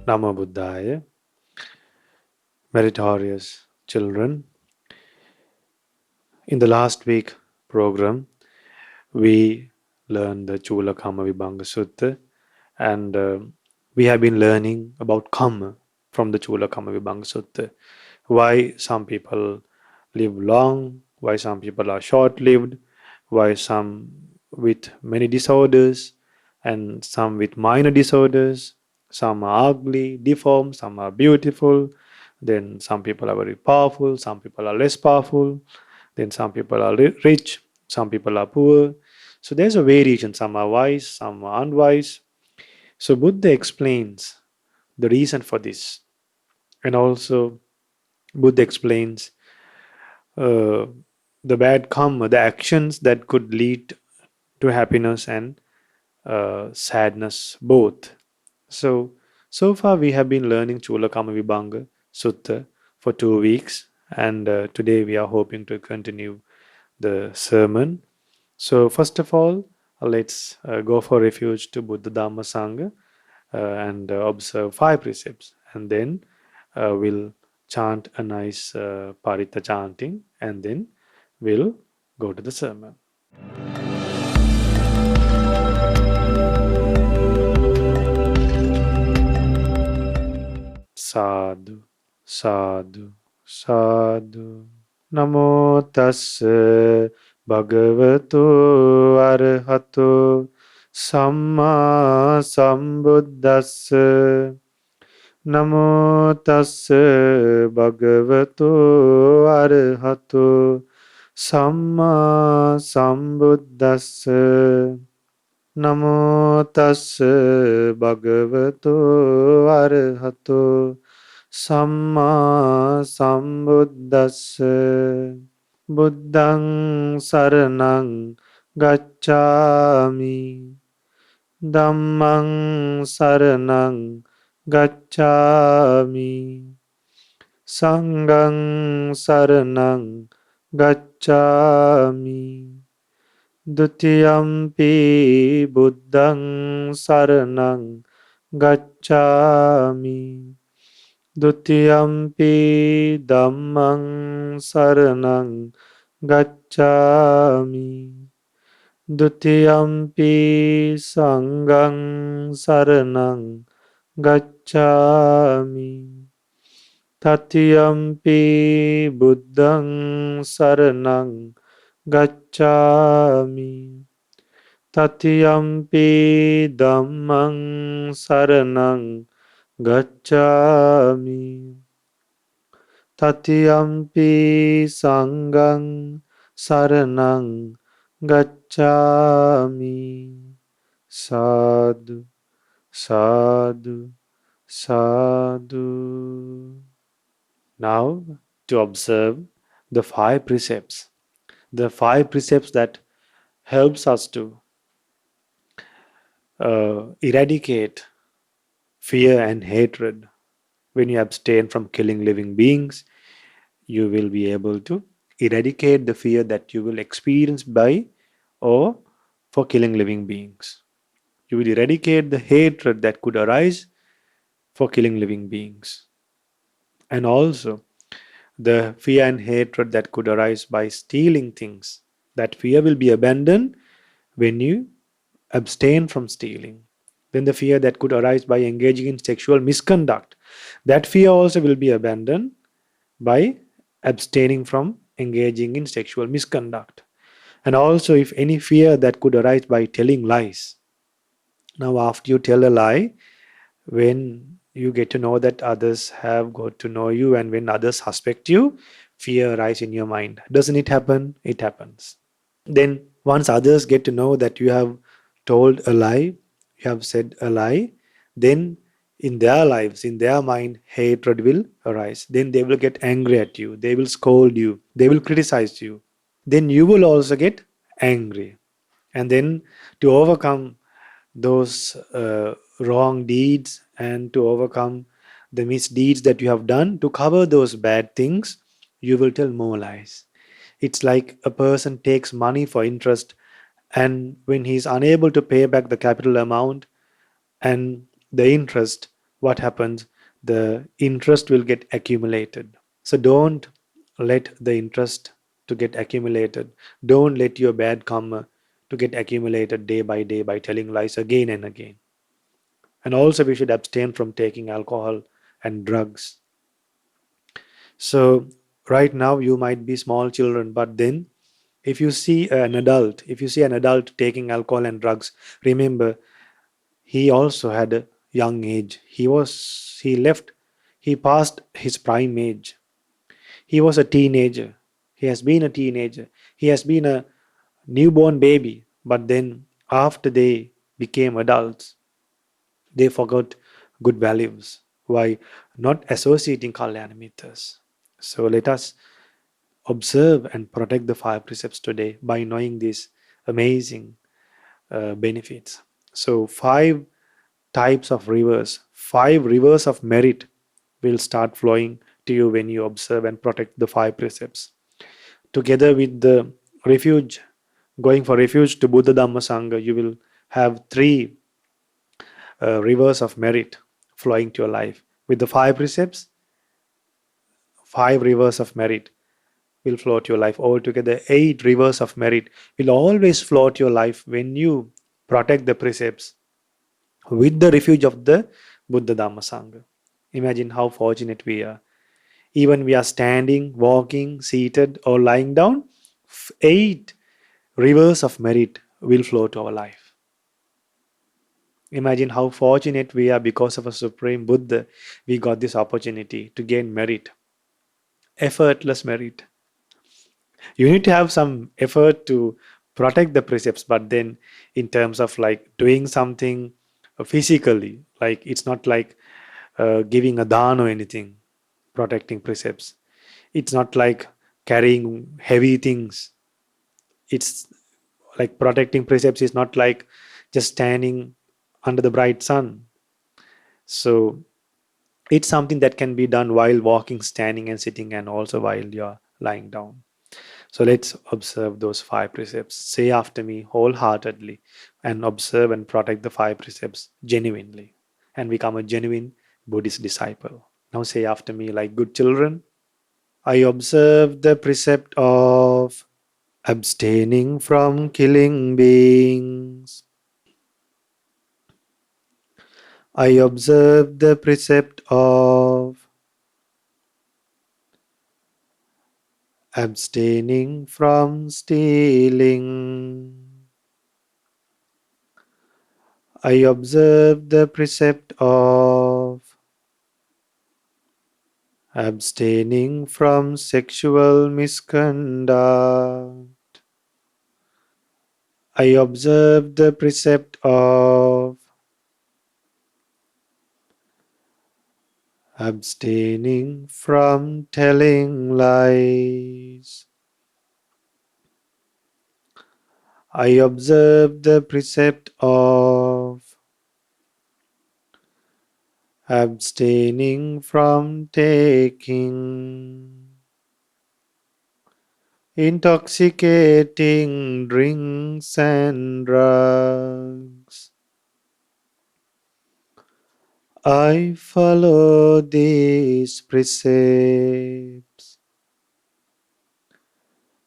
Namo Buddhaya, meritorious children. In the last week program, we learned the Chula-kammavibhanga Sutta, and we have been learning about kamma from the Chula-kammavibhanga Sutta. Why some people live long, why some people are short-lived, why some with many disorders, and some with minor disorders. Some are ugly, deformed, some are beautiful. Then some people are very powerful, some people are less powerful. Then some people are rich, some people are poor. So there's a variation. Some are wise, some are unwise. So Buddha explains the reason for this. And also Buddha explains uh, the bad karma, the actions that could lead to happiness and sadness both. So far we have been learning Chula-kammavibhanga Sutta for 2 weeks, and today we are hoping to continue the sermon. So first of all, let's go for refuge to Buddha Dhamma Sangha and observe 5 precepts, and then we'll chant a nice Paritta chanting, and then we'll go to the sermon. Sadhu, sadhu, sadhu. Namo tassa bhagavato arahato samma sambuddhassa. Namo tassa bhagavato arahato samma sambuddhassa. Namo tassa bhagavato arahato samma sambuddhassa. Buddhang saranang gacchami. Dhammang saranang gacchami. Sanghang saranang gacchami. Dutiyampi buddhang saranang gacchami. Dutiyampi dhammang saranang gacchami. Dutiyampi sanghang saranang gacchami. Tatiyampi buddhang saranang gacchami. Tatiyampi dhammang saranang gacchami. Tatiyampi sanghang saranang gacchami. Sadhu, sadhu, sadhu. Now to observe the 5 precepts. The 5 precepts that helps us to eradicate fear and hatred. When you abstain from killing living beings, you will be able to eradicate the fear that you will experience by or for killing living beings. You will eradicate the hatred that could arise for killing living beings. And also the fear and hatred that could arise by stealing things. That fear will be abandoned when you abstain from stealing. Then the fear that could arise by engaging in sexual misconduct, that fear also will be abandoned by abstaining from engaging in sexual misconduct. And also if any fear that could arise by telling lies. Now after you tell a lie, when you get to know that others have got to know you, and when others suspect you, fear arises in your mind. Doesn't it happen? It happens. Then once others get to know that you have told a lie, you have said a lie, then in their lives, in their mind, hatred will arise. Then they will get angry at you, they will scold you, they will criticize you. Then you will also get angry. And then to overcome those wrong deeds and to overcome the misdeeds that you have done, to cover those bad things, you will tell more lies. It's like a person takes money for interest, and when he is unable to pay back the capital amount and the interest, what happens? The interest will get accumulated. So don't let the interest to get accumulated. Don't let your bad karma to get accumulated day by telling lies again and again. And also we should abstain from taking alcohol and drugs. So right now you might be small children, but then if you see an adult taking alcohol and drugs, remember he also had a young age. He passed his prime age. He was a teenager. He has been a teenager. He has been a newborn baby. But then after they became adults, they forgot good values. Why? Not associating Kalyana Mitas. So let us observe and protect the five precepts today by knowing these amazing benefits. So, five rivers of merit will start flowing to you when you observe and protect the five precepts. Together with the refuge, going for refuge to Buddha Dhamma Sangha, you will have three rivers of merit flowing to your life. With the five precepts, five rivers of merit will flow to your life. Altogether, eight rivers of merit will always flow to your life when you protect the precepts with the refuge of the Buddha Dhamma Sangha. Imagine how fortunate we are. Even we are standing, walking, seated, or lying down, eight rivers of merit will flow to our life. Imagine how fortunate we are because of a Supreme Buddha. We got this opportunity to gain merit, effortless merit. You need to have some effort to protect the precepts, but then in terms of like doing something physically, like it's not like giving a dhan or anything, protecting precepts. It's not like carrying heavy things. It's like protecting precepts is not like just standing under the bright sun. So it's something that can be done while walking, standing, and sitting, and also while you're lying down. So let's observe those five precepts. Say after me wholeheartedly and observe and protect the five precepts genuinely and become a genuine Buddhist disciple. Now say after me, like good children, I observe the precept of abstaining from killing beings. I observe the precept of abstaining from stealing. I observe the precept of abstaining from sexual misconduct. I observe the precept of abstaining from telling lies. I observe the precept of abstaining from taking intoxicating drinks and drugs. I follow these precepts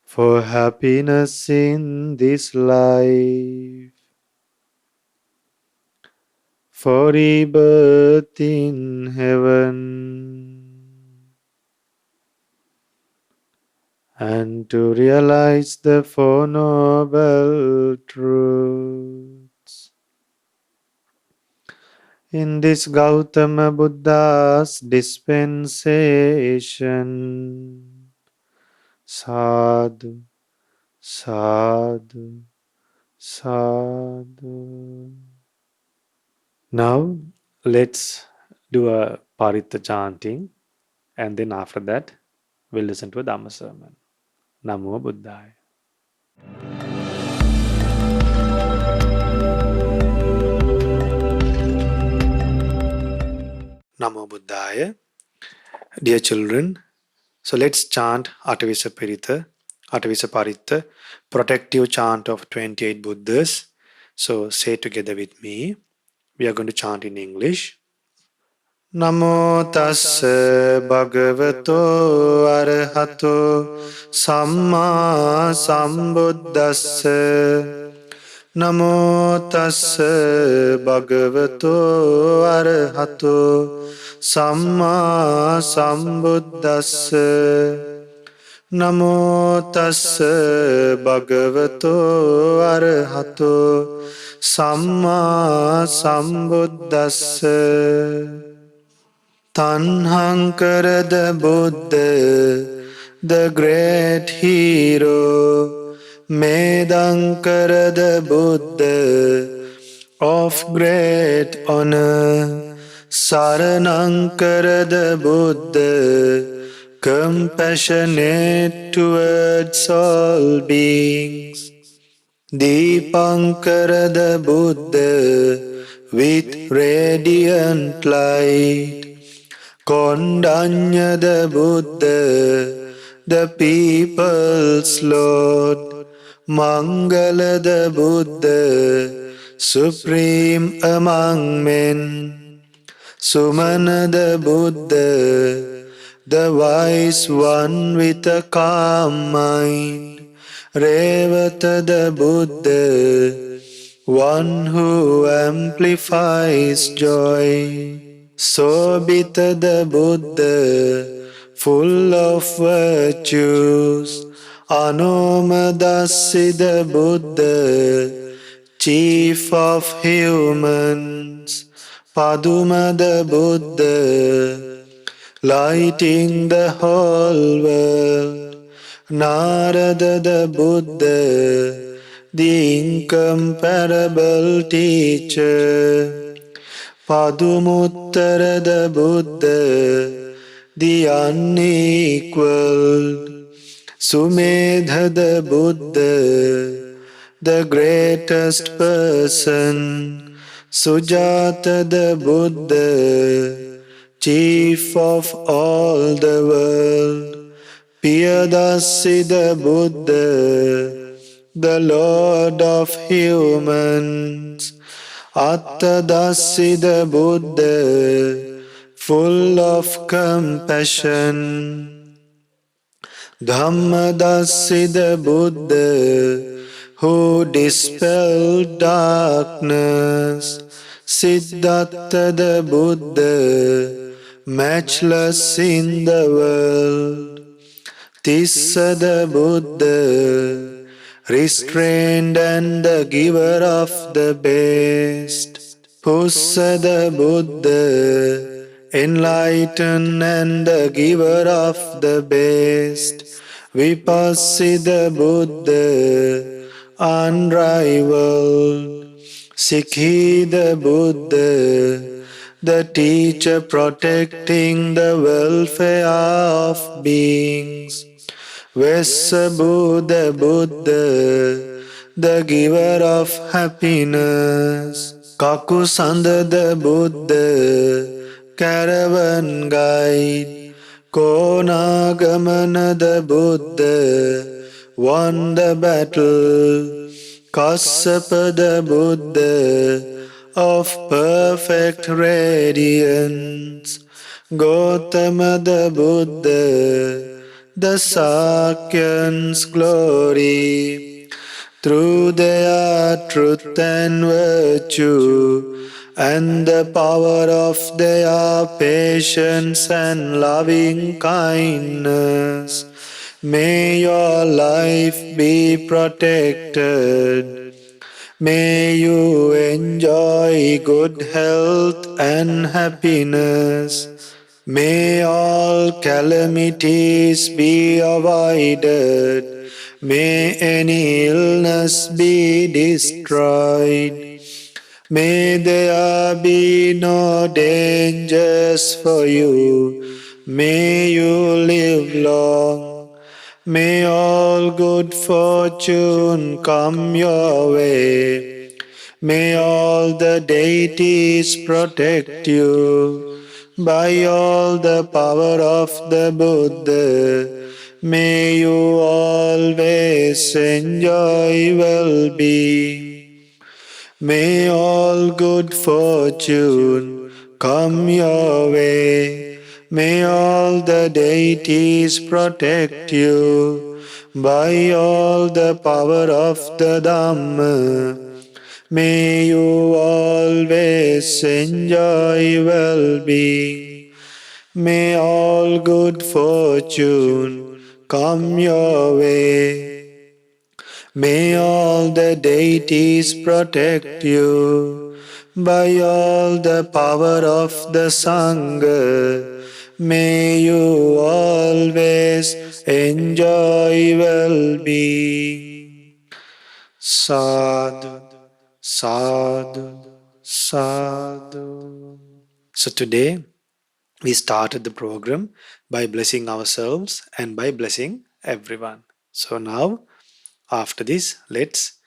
for happiness in this life, for rebirth in heaven, and to realize the Four Noble Truths. In this Gautama Buddha's dispensation, sadhu, sadhu, sadhu. Now let's do a Paritta chanting, and then after that we'll listen to a Dhamma sermon. Namo Buddhaya. Namo Buddhaya. Dear children, so let's chant Atavisa Paritta, Atavisa Paritta, protective chant of 28 Buddhas. So say together with me. We are going to chant in English. Namo tassa bhagavato arahato samma sambuddhassa. Namo tassa bhagavato arahato samma sambuddhassa. Namo tassa bhagavato arahato samma sambuddhassa. Tanhankara Buddha, the great hero, Medankara the Buddha, of great honor, Saranankara the Buddha, compassionate towards all beings, Deepankara the Buddha, with radiant light, Kondanya the Buddha, the people's Lord, Mangala the Buddha, supreme among men, Sumana the Buddha, the wise one with a calm mind, Revata the Buddha, one who amplifies joy, Sobhita the Buddha, full of virtues, Anomadasi the Buddha, chief of humans, Paduma the Buddha, lighting the whole world, Narada the Buddha, the incomparable teacher, Padumuttara the Buddha, the unequaled, Sumedha the Buddha, the greatest person, Sujata the Buddha, chief of all the world, Piyadasi the Buddha, the Lord of humans, Attadasi the Buddha, full of compassion, Dhammadasi the Buddha, who dispelled darkness, Siddhartha the Buddha, matchless in the world, Tissa the Buddha, restrained and the giver of the best, Pussa the Buddha, enlightened and the giver of the best, Vipassi the Buddha, unrivaled, Sikhi the Buddha, the teacher protecting the welfare of beings, Vesabu the Buddha, the giver of happiness, Kakusanda the Buddha, caravan guide, Konagamana the Buddha, won the battle, Kassapa the Buddha, of perfect radiance, Gautama the Buddha, the Sakyans' glory, through their truth and virtue, and the power of their patience and loving kindness. May your life be protected. May you enjoy good health and happiness. May all calamities be avoided. May any illness be destroyed. May there be no dangers for you. May you live long. May all good fortune come your way. May all the deities protect you. By all the power of the Buddha, may you always enjoy well-being. May all good fortune come your way. May all the deities protect you by all the power of the Dhamma. May you always enjoy well-being. May all good fortune come your way. May all the deities protect you by all the power of the Sangha. May you always enjoy well-being. Sadhu, sadhu, sadhu. So today we started the program by blessing ourselves and by blessing everyone. So now, after this, let's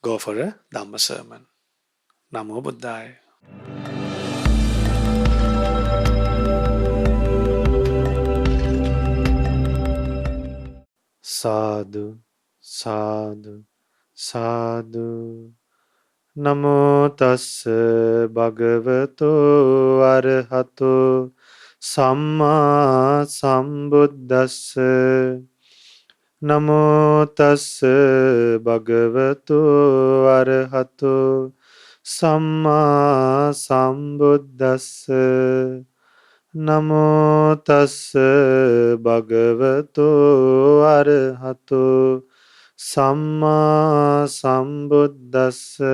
go for a Dhamma sermon. Namo Buddhaya. Sadhu, sadhu, sadhu. Namo tassa bhagavato arahato samma sambuddhassa. Namo tassa bhagavato arahato samma sambuddhassa. Namo tassa bhagavato arahato samma sambuddhassa.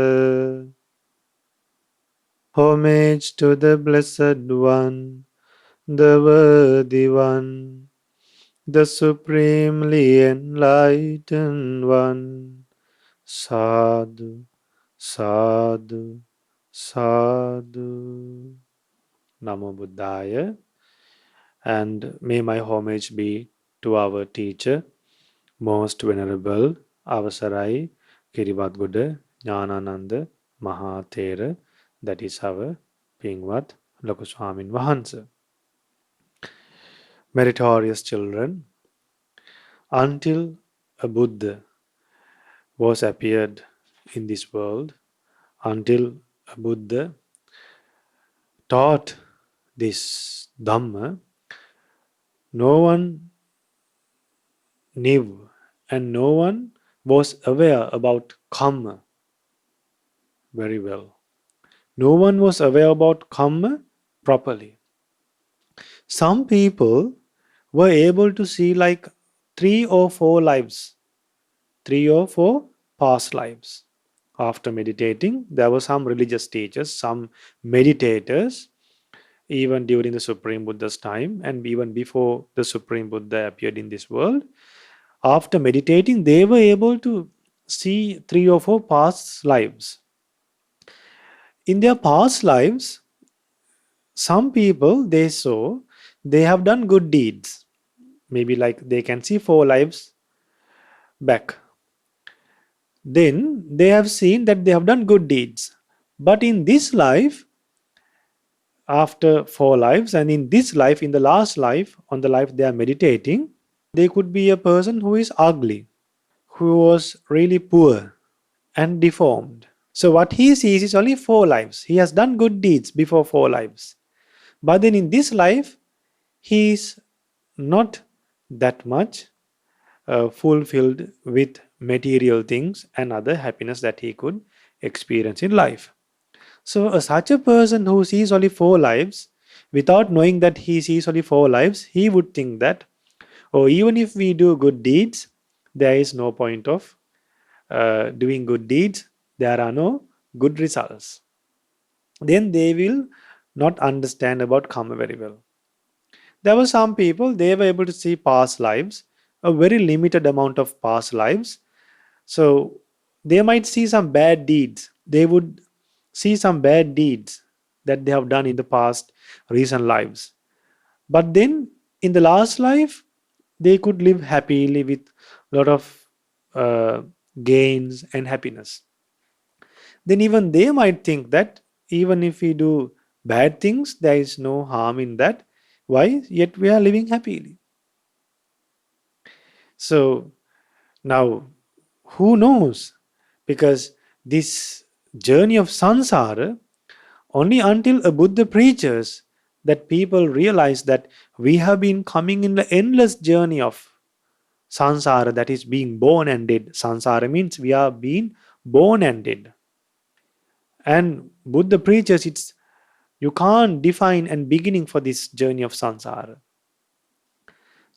Homage to the Blessed One, the Worthy One, the Supremely Enlightened One. Sadhu, sadhu, sadhu. Namo Buddhaya. And may my homage be to our teacher, most venerable Avasarai Kirivatguda Jnanananda Mahathera, that is our Pingvat Lokuswamin Vahansa. Meritorious children, until a Buddha was appeared in this world, until a Buddha taught this Dhamma, no one knew and no one was aware about kamma very well. No one was aware about kamma properly. Some people were able to see like 3 or 4 lives, 3 or 4 past lives. After meditating, there were some religious teachers, some meditators, even during the Supreme Buddha's time and even before the Supreme Buddha appeared in this world. After meditating, they were able to see 3 or 4 past lives. In their past lives, some people they saw they have done good deeds. Maybe like they can see 4 lives back. Then they have seen that they have done good deeds. But in this life, after 4 lives, and in this life, in the last life, on the life they are meditating, they could be a person who is ugly, who was really poor and deformed. So what he sees is only 4 lives. He has done good deeds before 4 lives. But then in this life, he is not that much fulfilled with material things and other happiness that he could experience in life. So such a person who sees only 4 lives, without knowing that he sees only 4 lives, he would think that, oh, even if we do good deeds, there is no point of doing good deeds. There are no good results. Then they will not understand about karma very well. There were some people, they were able to see past lives, a very limited amount of past lives. So they might see some bad deeds. They would see some bad deeds that they have done in the past recent lives. But then in the last life, they could live happily with a lot of gains and happiness. Then even they might think that even if we do bad things, there is no harm in that. Why? Yet we are living happily. So now, who knows? Because this journey of samsara Only until a Buddha preaches that people realize that we have been coming in the endless journey of sansara, that is being born and dead. Sansara means we are being born and dead. And Buddha preaches it's you can't define a beginning for this journey of sansara.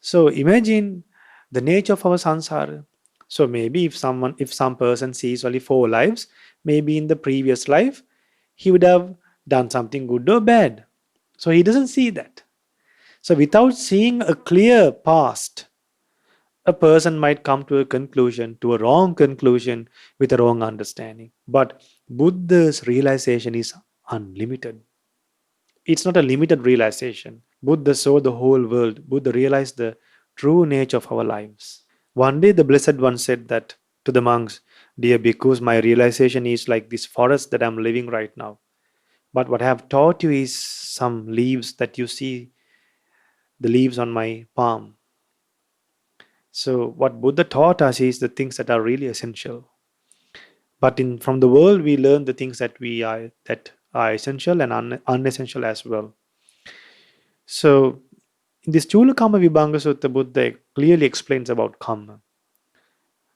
So imagine the nature of our sansara. So maybe if some person sees only 4 lives, maybe in the previous life he would have done something good or bad. So he doesn't see that. So without seeing a clear past, a person might come to a conclusion, to a wrong conclusion with a wrong understanding. But Buddha's realization is unlimited. It's not a limited realization. Buddha saw the whole world. Buddha realized the true nature of our lives. One day, the Blessed One said that to the monks, "Dear bhikkhus, my realization is like this forest that I'm living right now. But what I have taught you is some leaves that you see, the leaves on my palm." So, what Buddha taught us is the things that are really essential. But from the world, we learn the things that are essential and unessential as well. So, in this Chula-kammavibhanga Sutta, Buddha clearly explains about kamma.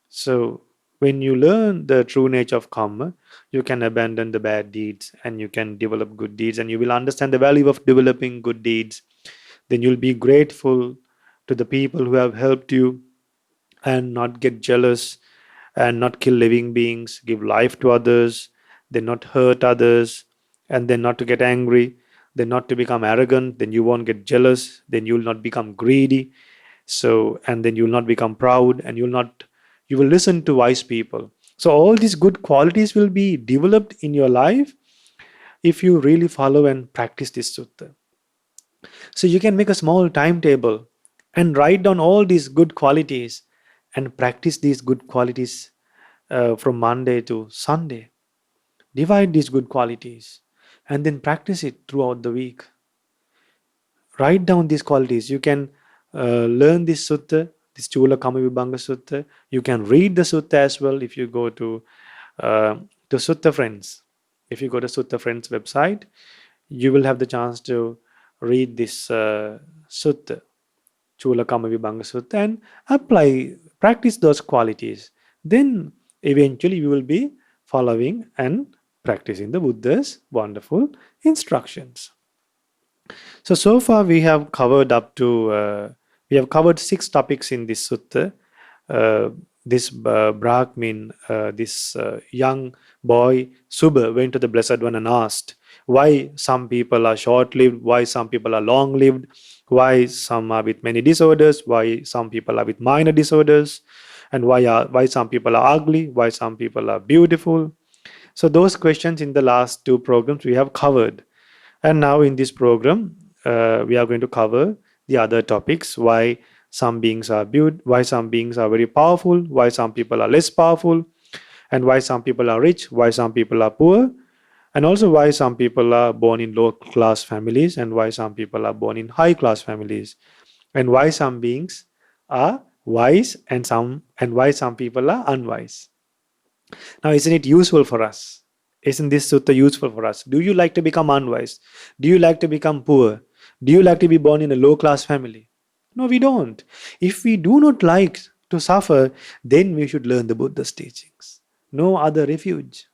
So, when you learn the true nature of kamma, you can abandon the bad deeds and you can develop good deeds, and you will understand the value of developing good deeds. Then you'll be grateful to the people who have helped you and not get jealous and not kill living beings, give life to others, then not hurt others, and then not to get angry, then not to become arrogant, then you won't get jealous, then you'll not become greedy. So, and then you'll not become proud, and you will listen to wise people. So all these good qualities will be developed in your life if you really follow and practice this sutta. So you can make a small timetable and write down all these good qualities and practice these good qualities from Monday to Sunday. Divide these good qualities and then practice it throughout the week. Write down these qualities. You can learn this sutta, this Chula-kammavibhanga sutta. You can read the sutta as well if you go to Sutta Friends. If you go to Sutta Friends website, you will have the chance to read this sutta, Chula-kammavibhanga sutta, and practice those qualities. Then eventually you will be following and practicing the Buddha's wonderful instructions. So far we have covered 6 topics in this sutta. This Brahmin, this young boy Subha went to the Blessed One and asked why some people are short-lived, why some people are long-lived, why some are with many disorders, why some people are with minor disorders, and why some people are ugly, why some people are beautiful. So those questions in the last 2 programs we have covered. And now in this program, we are going to cover the other topics: why some beings are why some beings are very powerful, why some people are less powerful, and why some people are rich, why some people are poor, and also why some people are born in low class families and why some people are born in high class families, and why some beings are wise and why some people are unwise. Now, isn't it useful for us? Isn't this sutta useful for us? Do you like to become unwise? Do you like to become poor? Do you like to be born in a low class family? No, we don't. If we do not like to suffer, then we should learn the Buddha's teachings. No other refuge.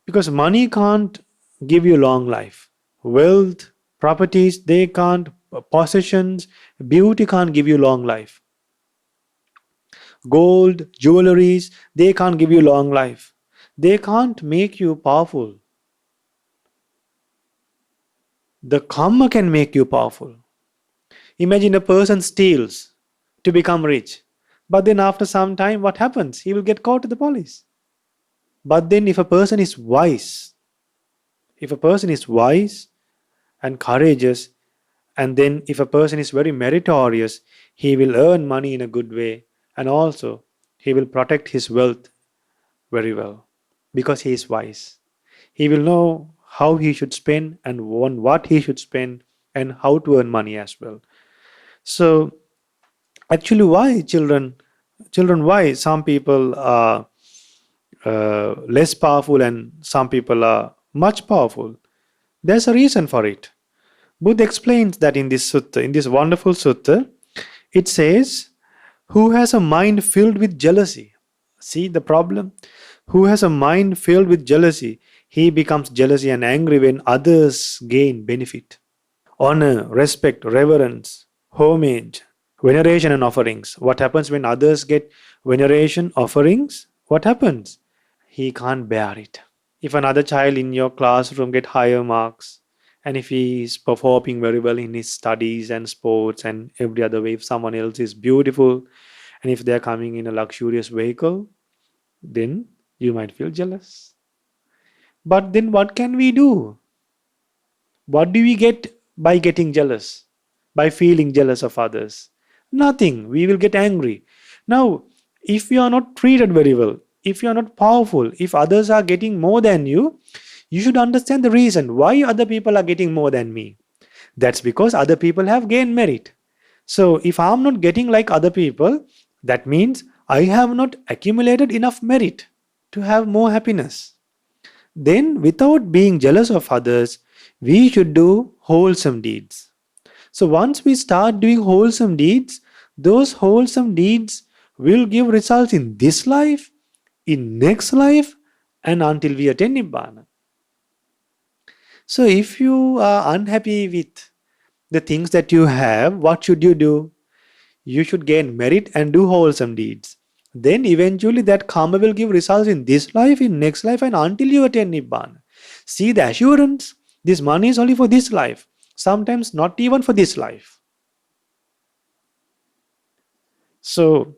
Because money can't give you long life. Wealth, properties, they can't. Possessions, beauty can't give you long life. Gold, jewelries, they can't give you long life. They can't make you powerful. The kamma can make you powerful. Imagine a person steals to become rich. But then after some time, what happens? He will get caught to the police. But then if a person is wise, and courageous, and then if a person is very meritorious, he will earn money in a good way, and also he will protect his wealth very well because he is wise. He will know how he should spend and on what he should spend and how to earn money as well. So actually, why some people are less powerful and some people are much powerful? There's a reason for it. Buddha explains that in this sutta, in this wonderful sutta, it says, who has a mind filled with jealousy? See the problem? Who has a mind filled with jealousy? He becomes jealousy and angry when others gain benefit. Honor, respect, reverence, homage, veneration and offerings. What happens when others get veneration, offerings? What happens? He can't bear it. If another child in your classroom get higher marks, and if he is performing very well in his studies and sports and every other way, if someone else is beautiful, and if they're coming in a luxurious vehicle, then you might feel jealous. But then what can we do? What do we get by getting jealous? By feeling jealous of others? Nothing. We will get angry. Now, if you are not treated very well, if you are not powerful, if others are getting more than you should understand the reason why other people are getting more than me. That's because other people have gained merit. So, if I'm not getting like other people, that means I have not accumulated enough merit to have more happiness. Then, without being jealous of others, we should do wholesome deeds. So, once we start doing wholesome deeds, those wholesome deeds will give results in this life, in next life, and until we attain Nibbana. So, if you are unhappy with the things that you have, what should you do? You should gain merit and do wholesome deeds. Then eventually that karma will give results in this life, in next life, and until you attain Nibbana. See the assurance. This money is only for this life. Sometimes not even for this life. So,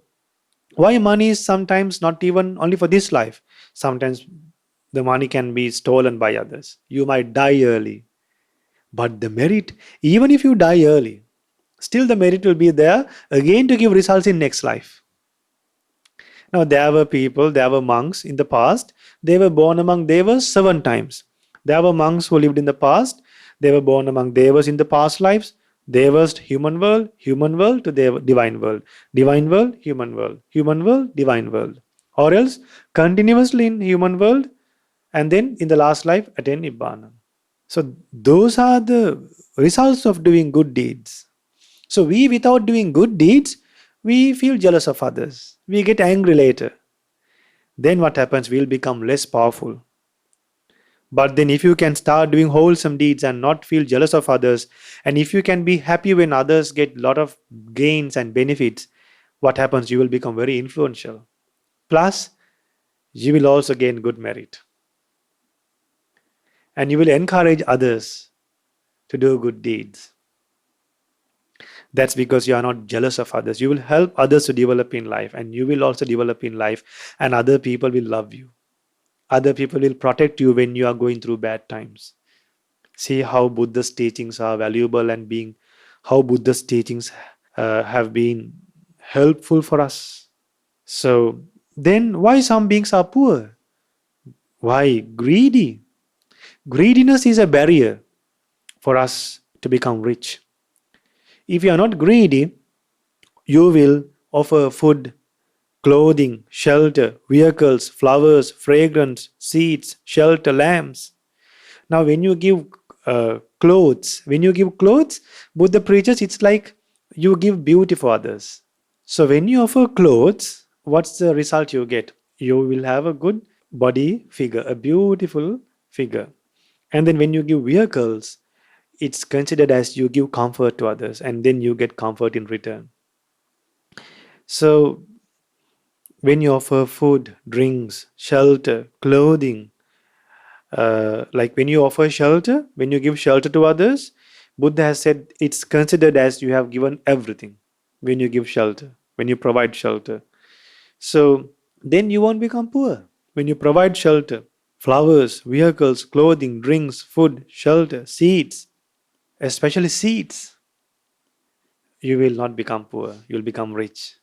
why money is sometimes not even only for this life? Sometimes the money can be stolen by others. You might die early. But the merit, even if you die early, still the merit will be there again to give results in next life. Now there were people, there were monks in the past, they were born among devas 7 times. There were monks who lived in the past, they were born among devas in the past lives, devas human world to divine world, human world, divine world. Or else continuously in human world and then in the last life attain Nibbana. So those are the results of doing good deeds. So we, without doing good deeds, we feel jealous of others. We get angry later. Then what happens? We'll become less powerful. But then if you can start doing wholesome deeds and not feel jealous of others, and if you can be happy when others get a lot of gains and benefits, what happens? You will become very influential. Plus, you will also gain good merit. And you will encourage others to do good deeds. That's because you are not jealous of others. You will help others to develop in life, and you will also develop in life, and other people will love you. Other people will protect you when you are going through bad times. See how Buddha's teachings are valuable and how Buddha's teachings have been helpful for us. So then why some beings are poor? Why greedy? Greediness is a barrier for us to become rich. If you are not greedy, you will offer food, clothing, shelter, vehicles, flowers, fragrance, seeds, shelter, lamps. Now, when you give clothes, Buddha preaches it's like you give beauty for others. So when you offer clothes, what's the result you get? You will have a good body figure, a beautiful figure. And then when you give vehicles, it's considered as you give comfort to others, and then you get comfort in return. So when you offer food, drinks, shelter, clothing, like when you offer shelter, when you give shelter to others, Buddha has said it's considered as you have given everything when you give shelter, when you provide shelter. So then you won't become poor. When you provide shelter, flowers, vehicles, clothing, drinks, food, shelter, seeds, especially seeds, you will not become poor. You'll become rich.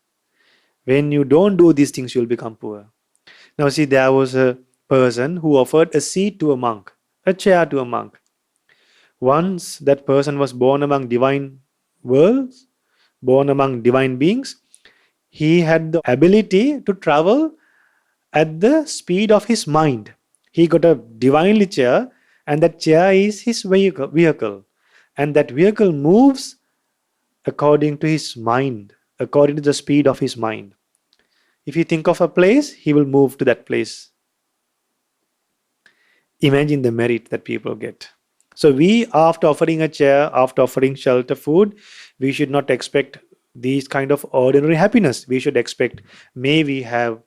When you don't do these things, you'll become poor. Now see, there was a person who offered a seat to a monk, a chair to a monk. Once that person was born among divine worlds, born among divine beings, he had the ability to travel at the speed of his mind. He got a divinely chair, And that chair is his vehicle. And that vehicle moves according to his mind, according to the speed of his mind. If you think of a place, he will move to that place. Imagine the merit that people get. So we, after offering a chair, after offering shelter, food, we should not expect these kind of ordinary happiness. We should expect, may we have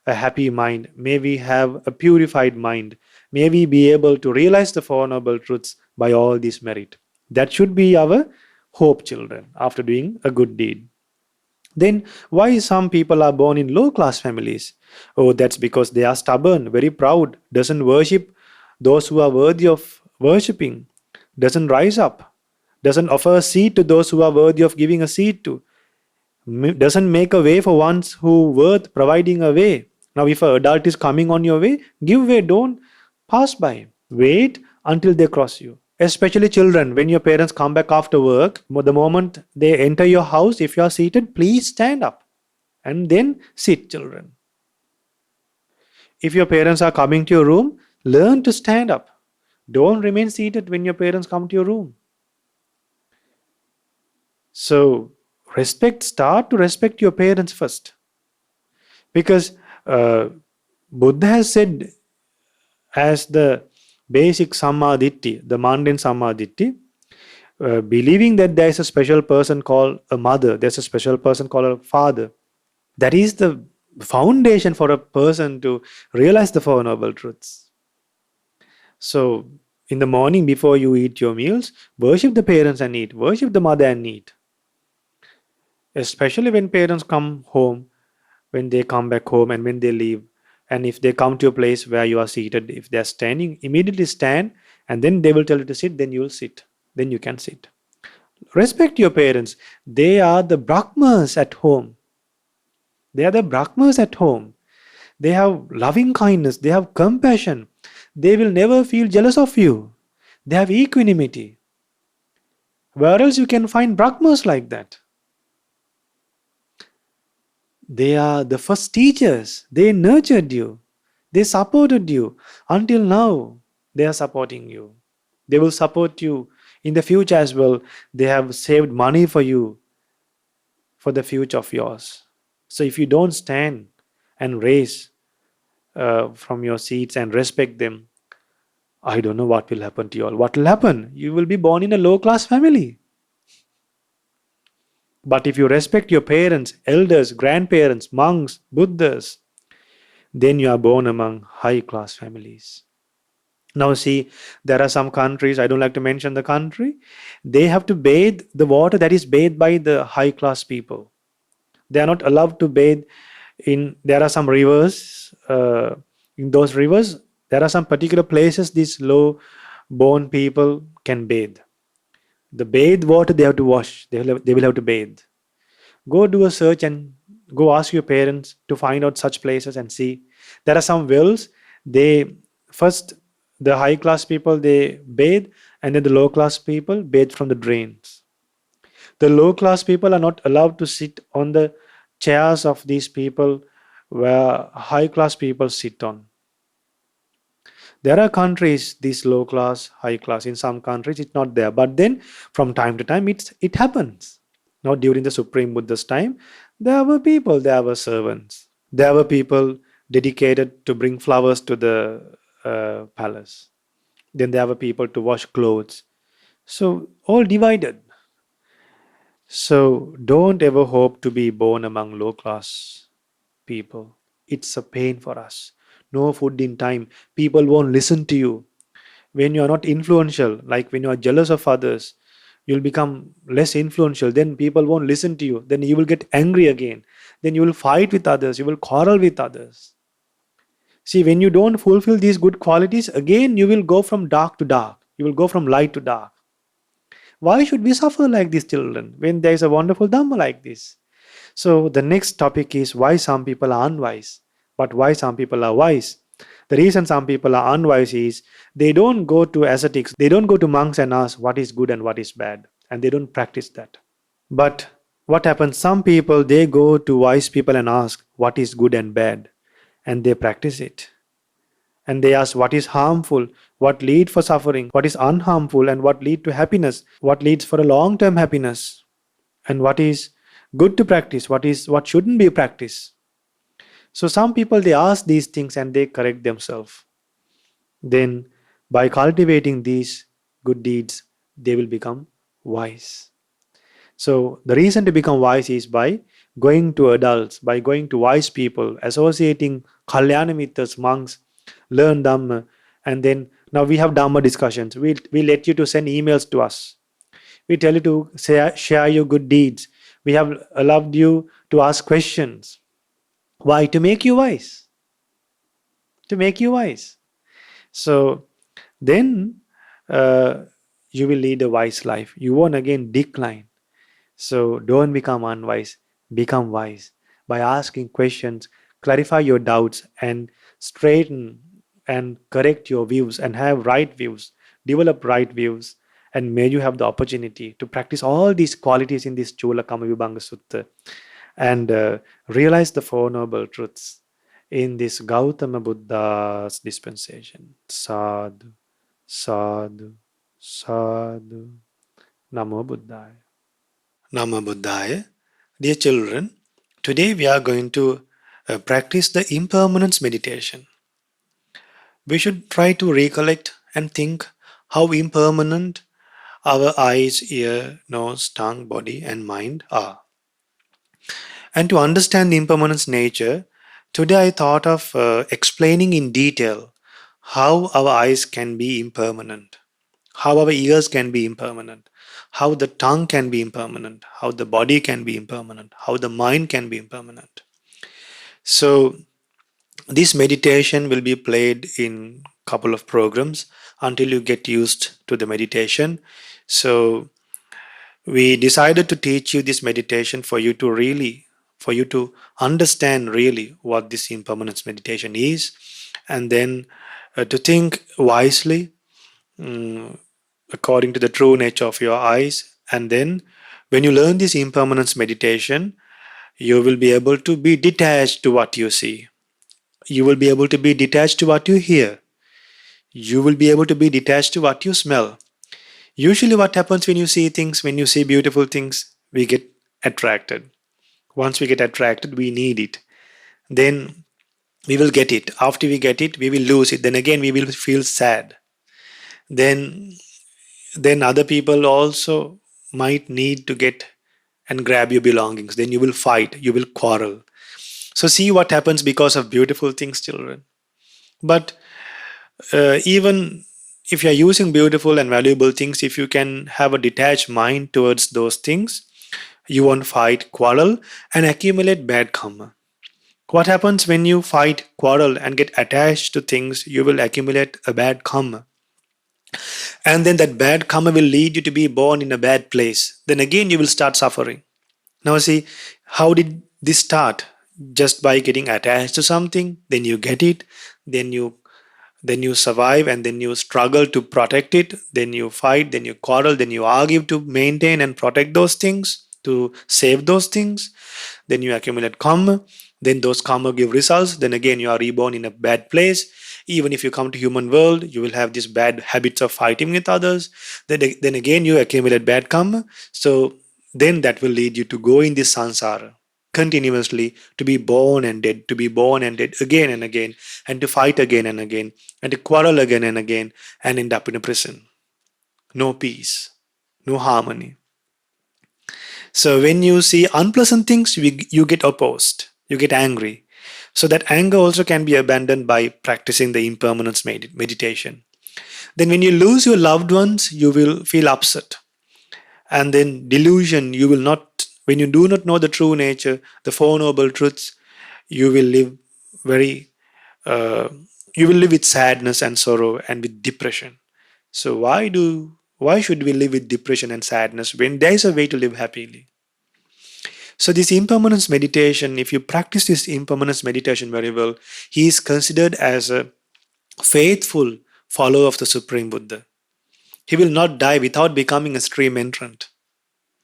a happy mind, may we have a purified mind, may we be able to realize the Four Noble Truths by all this merit. That should be our hope, children, after doing a good deed. Then why some people are born in low class families? Oh, that's because they are stubborn, very proud, doesn't worship those who are worthy of worshipping, doesn't rise up, doesn't offer a seat to those who are worthy of giving a seat to, doesn't make a way for ones who worth providing a way. Now, if an adult is coming on your way, give way, don't pass by. Wait until they cross you. Especially children, when your parents come back after work, the moment they enter your house, if you are seated, please stand up and then sit, children. If your parents are coming to your room, learn to stand up. Don't remain seated when your parents come to your room. So, start to respect your parents first. Because Buddha has said, as the basic sammaditthi, the mundane sammaditthi, believing that there is a special person called a mother, there's a special person called a father. That is the foundation for a person to realize the Four Noble Truths. So, in the morning before you eat your meals, worship the parents and eat, worship the mother and eat. Especially when parents come home, when they come back home and when they leave. And if they come to a place where you are seated, if they are standing, immediately stand, and then they will tell you to sit, then you will sit. Then you can sit. Respect your parents. They are the Brahmas at home. They are the Brahmas at home. They have loving kindness. They have compassion. They will never feel jealous of you. They have equanimity. Where else you can find Brahmas like that? They are the first teachers. They nurtured you. They supported you. Until now, they are supporting you. They will support you in the future as well. They have saved money for you for the future of yours. So if you don't stand and raise from your seats and respect them, I don't know what will happen to you all. What will happen? You will be born in a low-class family. But if you respect your parents, elders, grandparents, monks, Buddhas, then you are born among high-class families. Now see, there are some countries, I don't like to mention the country, they have to bathe the water that is bathed by the high-class people. They are not allowed to bathe in, there are some rivers, in those rivers, there are some particular places these low-born people can bathe. The bathed water they have to wash, they will have to bathe. Go do a search and go ask your parents to find out such places and see. There are some wells, they first, the high class people they bathe, and then the low class people bathe from the drains. The low class people are not allowed to sit on the chairs of these people where high class people sit on. There are countries, this low class, high class, in some countries it's not there. But then from time to time it happens. Now during the Supreme Buddha's time, there were people, there were servants. There were people dedicated to bring flowers to the palace. Then there were people to wash clothes. So all divided. So don't ever hope to be born among low class people. It's a pain for us. No food in time. People won't listen to you. When you are not influential, like when you are jealous of others, you'll become less influential. Then people won't listen to you. Then you will get angry again. Then you will fight with others. You will quarrel with others. See, when you don't fulfill these good qualities, again you will go from dark to dark. You will go from light to dark. Why should we suffer like these children when there is a wonderful Dhamma like this? So the next topic is why some people are unwise. But why some people are wise? The reason some people are unwise is they don't go to ascetics, they don't go to monks and ask what is good and what is bad. And they don't practice that. But what happens? Some people, they go to wise people and ask what is good and bad. And they practice it. And they ask what is harmful, what lead for suffering, what is unharmful and what lead to happiness, what leads for a long-term happiness, and what is good to practice, what shouldn't be practiced. So some people they ask these things and they correct themselves. Then by cultivating these good deeds, they will become wise. So the reason to become wise is by going to adults, by going to wise people, associating Kalyana Mittas, monks, learn Dhamma, and then now we have Dhamma discussions. We let you to send emails to us. We tell you to share your good deeds. We have allowed you to ask questions. Why? To make you wise. To make you wise. So then uh, you will lead a wise life. You won't again decline. So don't become unwise, become wise by asking questions, clarify your doubts, and straighten and correct your views and have right views, develop right views. And may you have the opportunity to practice all these qualities in this Chula-kammavibhanga Sutta and realize the Four Noble Truths in this Gautama Buddha's dispensation. Sadhu, sadhu, sadhu. Namo Buddhaya. Namo Buddhaya. Dear children, today we are going to practice the impermanence meditation. We should try to recollect and think how impermanent our eyes, ear, nose, tongue, body, and mind are. And to understand the impermanence nature, today I thought of explaining in detail how our eyes can be impermanent, how our ears can be impermanent, how the tongue can be impermanent, how the body can be impermanent, how the mind can be impermanent. So this meditation will be played in couple of programs until you get used to the meditation. So we decided to teach you this meditation for you to understand really what this impermanence meditation is, and then to think wisely, mm, according to the true nature of your eyes. And then when you learn this impermanence meditation, you will be able to be detached to what you see. You will be able to be detached to what you hear. You will be able to be detached to what you smell. Usually what happens when you see things, when you see beautiful things, we get attracted. Once we get attracted, we need it. Then we will get it. After we get it, we will lose it. Then again, we will feel sad. Then other people also might need to get and grab your belongings. Then you will fight, you will quarrel. So see what happens because of beautiful things, children. But even if you are using beautiful and valuable things, if you can have a detached mind towards those things, you won't fight, quarrel, and accumulate bad karma. What happens when you fight, quarrel, and get attached to things? You will accumulate a bad karma. And then that bad karma will lead you to be born in a bad place. Then again, you will start suffering. Now, see, how did this start? Just by getting attached to something, then you get it, then you survive, and then you struggle to protect it, then you fight, then you quarrel, then you argue to maintain and protect those things, to save those things. Then you accumulate karma, then those karma give results, then again you are reborn in a bad place. Even if you come to human world, you will have these bad habits of fighting with others. Then again you accumulate bad karma. So then that will lead you to go in this sansara continuously, to be born and dead, to be born and dead again and again, and to fight again and again, and to quarrel again and again, and end up in a prison. No peace, no harmony. So when you see unpleasant things, you get opposed, you get angry. So that anger also can be abandoned by practicing the impermanence meditation. Then when you lose your loved ones, you will feel upset. And then delusion, you will not, when you do not know the true nature, the Four Noble Truths, you will live very, uh, you will live with sadness and sorrow and with depression. So why should we live with depression and sadness when there is a way to live happily? So this impermanence meditation, if you practice this impermanence meditation very well, he is considered as a faithful follower of the Supreme Buddha. He will not die without becoming a stream entrant.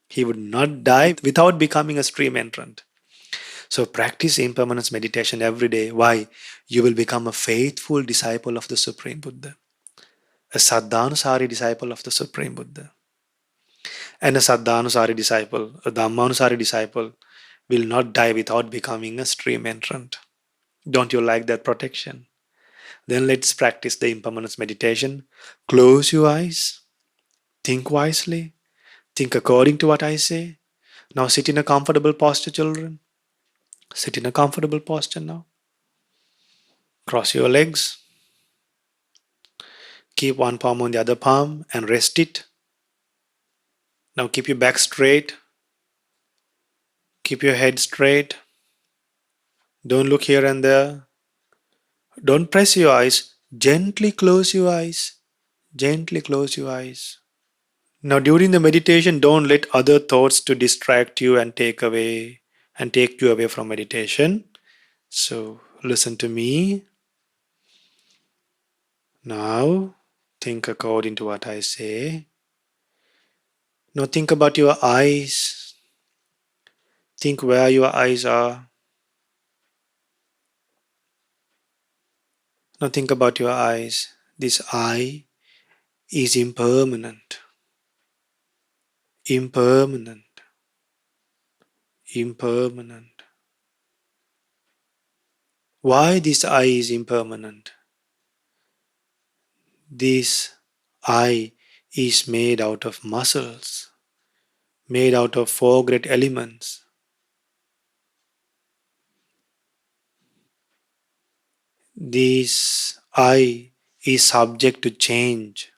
He would not die without becoming a stream entrant. So practice impermanence meditation every day. Why? You will become a faithful disciple of the Supreme Buddha. a Saddhanusari disciple of the Supreme Buddha. And a Saddhanusari disciple, a Dhammanusari disciple, will not die without becoming a stream entrant. Don't you like that protection? Then let's practice the impermanence meditation. Close your eyes, think wisely, think according to what I say. Now sit in a comfortable posture, children. Sit in a comfortable posture now. Cross your legs. Keep one palm on the other palm and rest it. Now keep your back straight. Keep your head straight. Don't look here and there. Don't press your eyes. Gently close your eyes. Gently close your eyes. Now during the meditation, don't let other thoughts to distract you and take you away from meditation. So listen to me. Now think according to what I say. Now think about your eyes. Think where your eyes are. Now think about your eyes. This eye is impermanent. Impermanent. Impermanent. Why this eye is impermanent? This eye is made out of muscles, made out of four great elements. This eye is subject to change.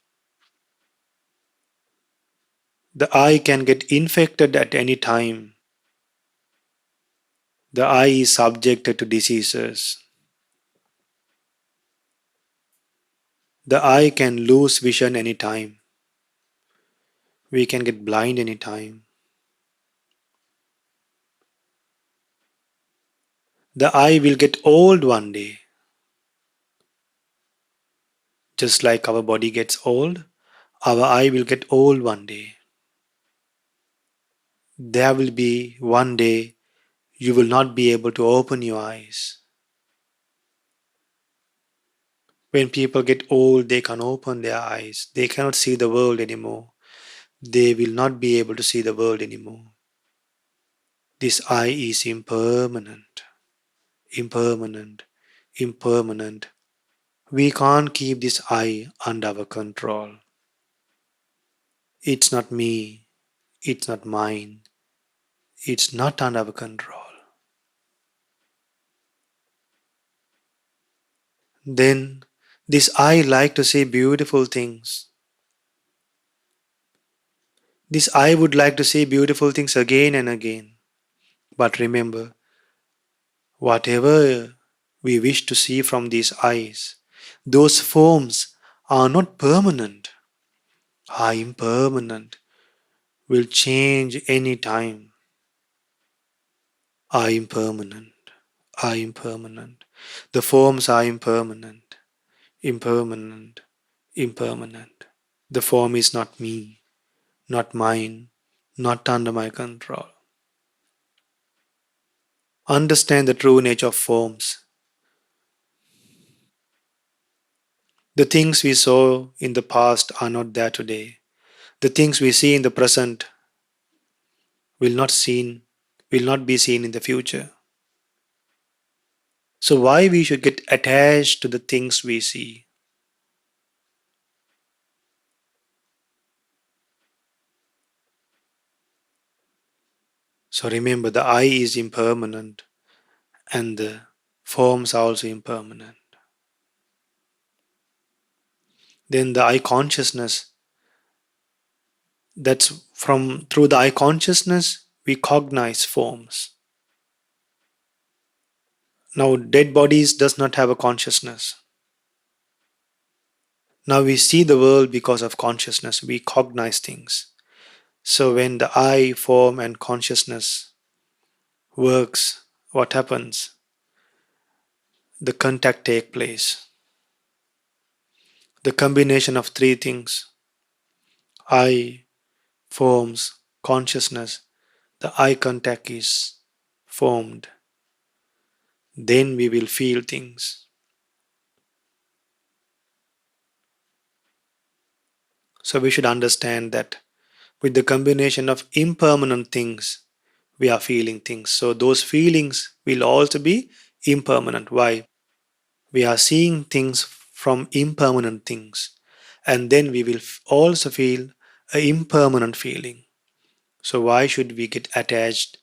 The eye can get infected at any time. The eye is subjected to diseases. The eye can lose vision anytime. We can get blind anytime. The eye will get old one day. Just like our body gets old, our eye will get old one day. There will be one day you will not be able to open your eyes. When people get old, they can't open their eyes. They cannot see the world anymore. They will not be able to see the world anymore. This eye is impermanent. Impermanent. Impermanent. We can't keep this eye under our control. It's not me. It's not mine. It's not under our control. Then this eye like to see beautiful things. This eye would like to see beautiful things again and again. But remember, whatever we wish to see from these eyes, those forms are not permanent, are impermanent, will change any time, are impermanent, are impermanent. The forms are impermanent, impermanent, impermanent. The form is not me, not mine, not under my control. Understand the true nature of forms. The things we saw in the past are not there today. The things we see in the present will not be seen in the future. So why we should get attached to the things we see? So remember, the eye is impermanent and the forms are also impermanent. Then the eye consciousness, that's from through the eye consciousness we cognize forms. Now dead bodies does not have a consciousness. Now we see the world because of consciousness, we cognize things. So when the eye, form and consciousness works, what happens? The contact take place. The combination of three things, eye, forms, consciousness, the eye contact is formed. Then we will feel things. So we should understand that with the combination of impermanent things, we are feeling things. So those feelings will also be impermanent. Why? We are seeing things from impermanent things. And then we will also feel a impermanent feeling. So why should we get attached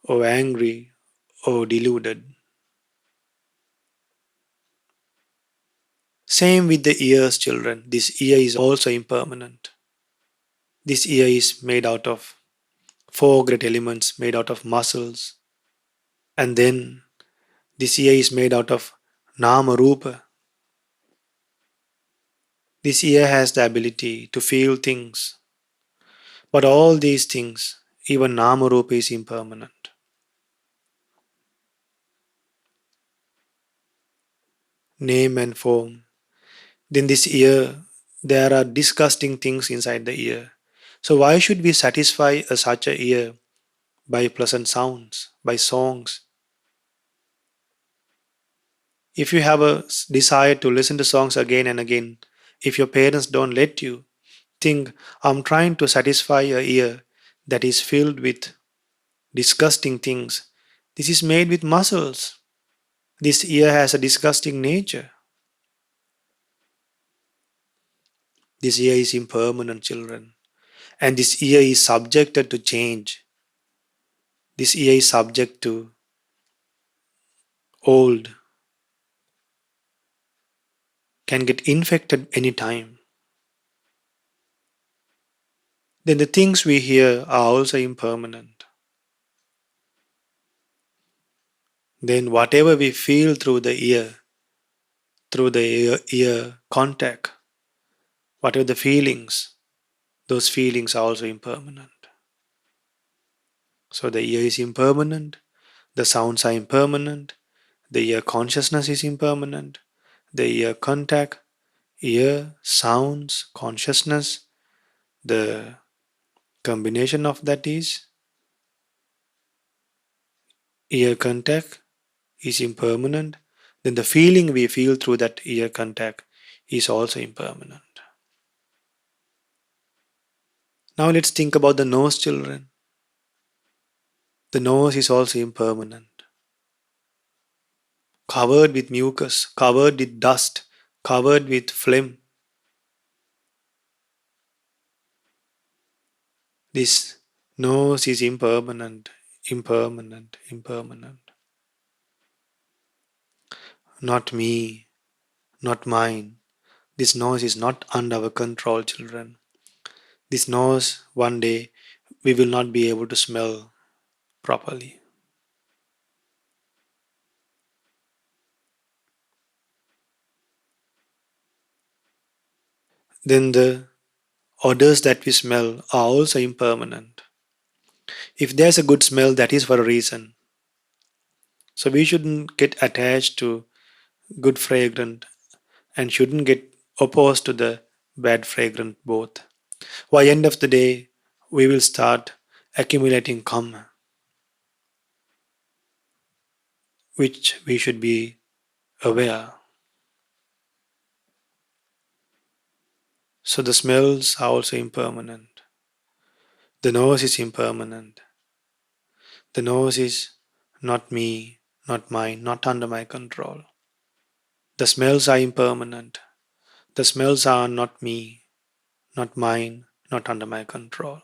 or angry or deluded? Same with the ears, children. This ear is also impermanent. This ear is made out of four great elements, made out of muscles. And then this ear is made out of nama rupa. This ear has the ability to feel things. But all these things, even nama rupa is impermanent. Name and form. Then this ear, there are disgusting things inside the ear. So why should we satisfy such a ear by pleasant sounds, by songs? If you have a desire to listen to songs again and again, if your parents don't let you, think, I'm trying to satisfy a ear that is filled with disgusting things. This is made with muscles. This ear has a disgusting nature. This ear is impermanent, children. And this ear is subjected to change. This ear is subject to old, can get infected anytime. Then the things we hear are also impermanent. Then whatever we feel through the ear contact, whatever the feelings, those feelings are also impermanent. So the ear is impermanent, the sounds are impermanent, the ear consciousness is impermanent, the ear contact, ear, sounds, consciousness, the combination of that is ear contact is impermanent, then the feeling we feel through that ear contact is also impermanent. Now let's think about the nose, children. The nose is also impermanent, covered with mucus, covered with dust, covered with phlegm. This nose is impermanent, impermanent, impermanent. Not me, not mine. This nose is not under our control, children. This nose, one day, we will not be able to smell properly. Then the odors that we smell are also impermanent. If there's a good smell, that is for a reason. So we shouldn't get attached to good fragrant and shouldn't get opposed to the bad fragrant both. By end of the day, we will start accumulating kamma, which we should be aware. So the smells are also impermanent. The nose is impermanent. The nose is not me, not mine, not under my control. The smells are impermanent. The smells are not me, not mine, not under my control.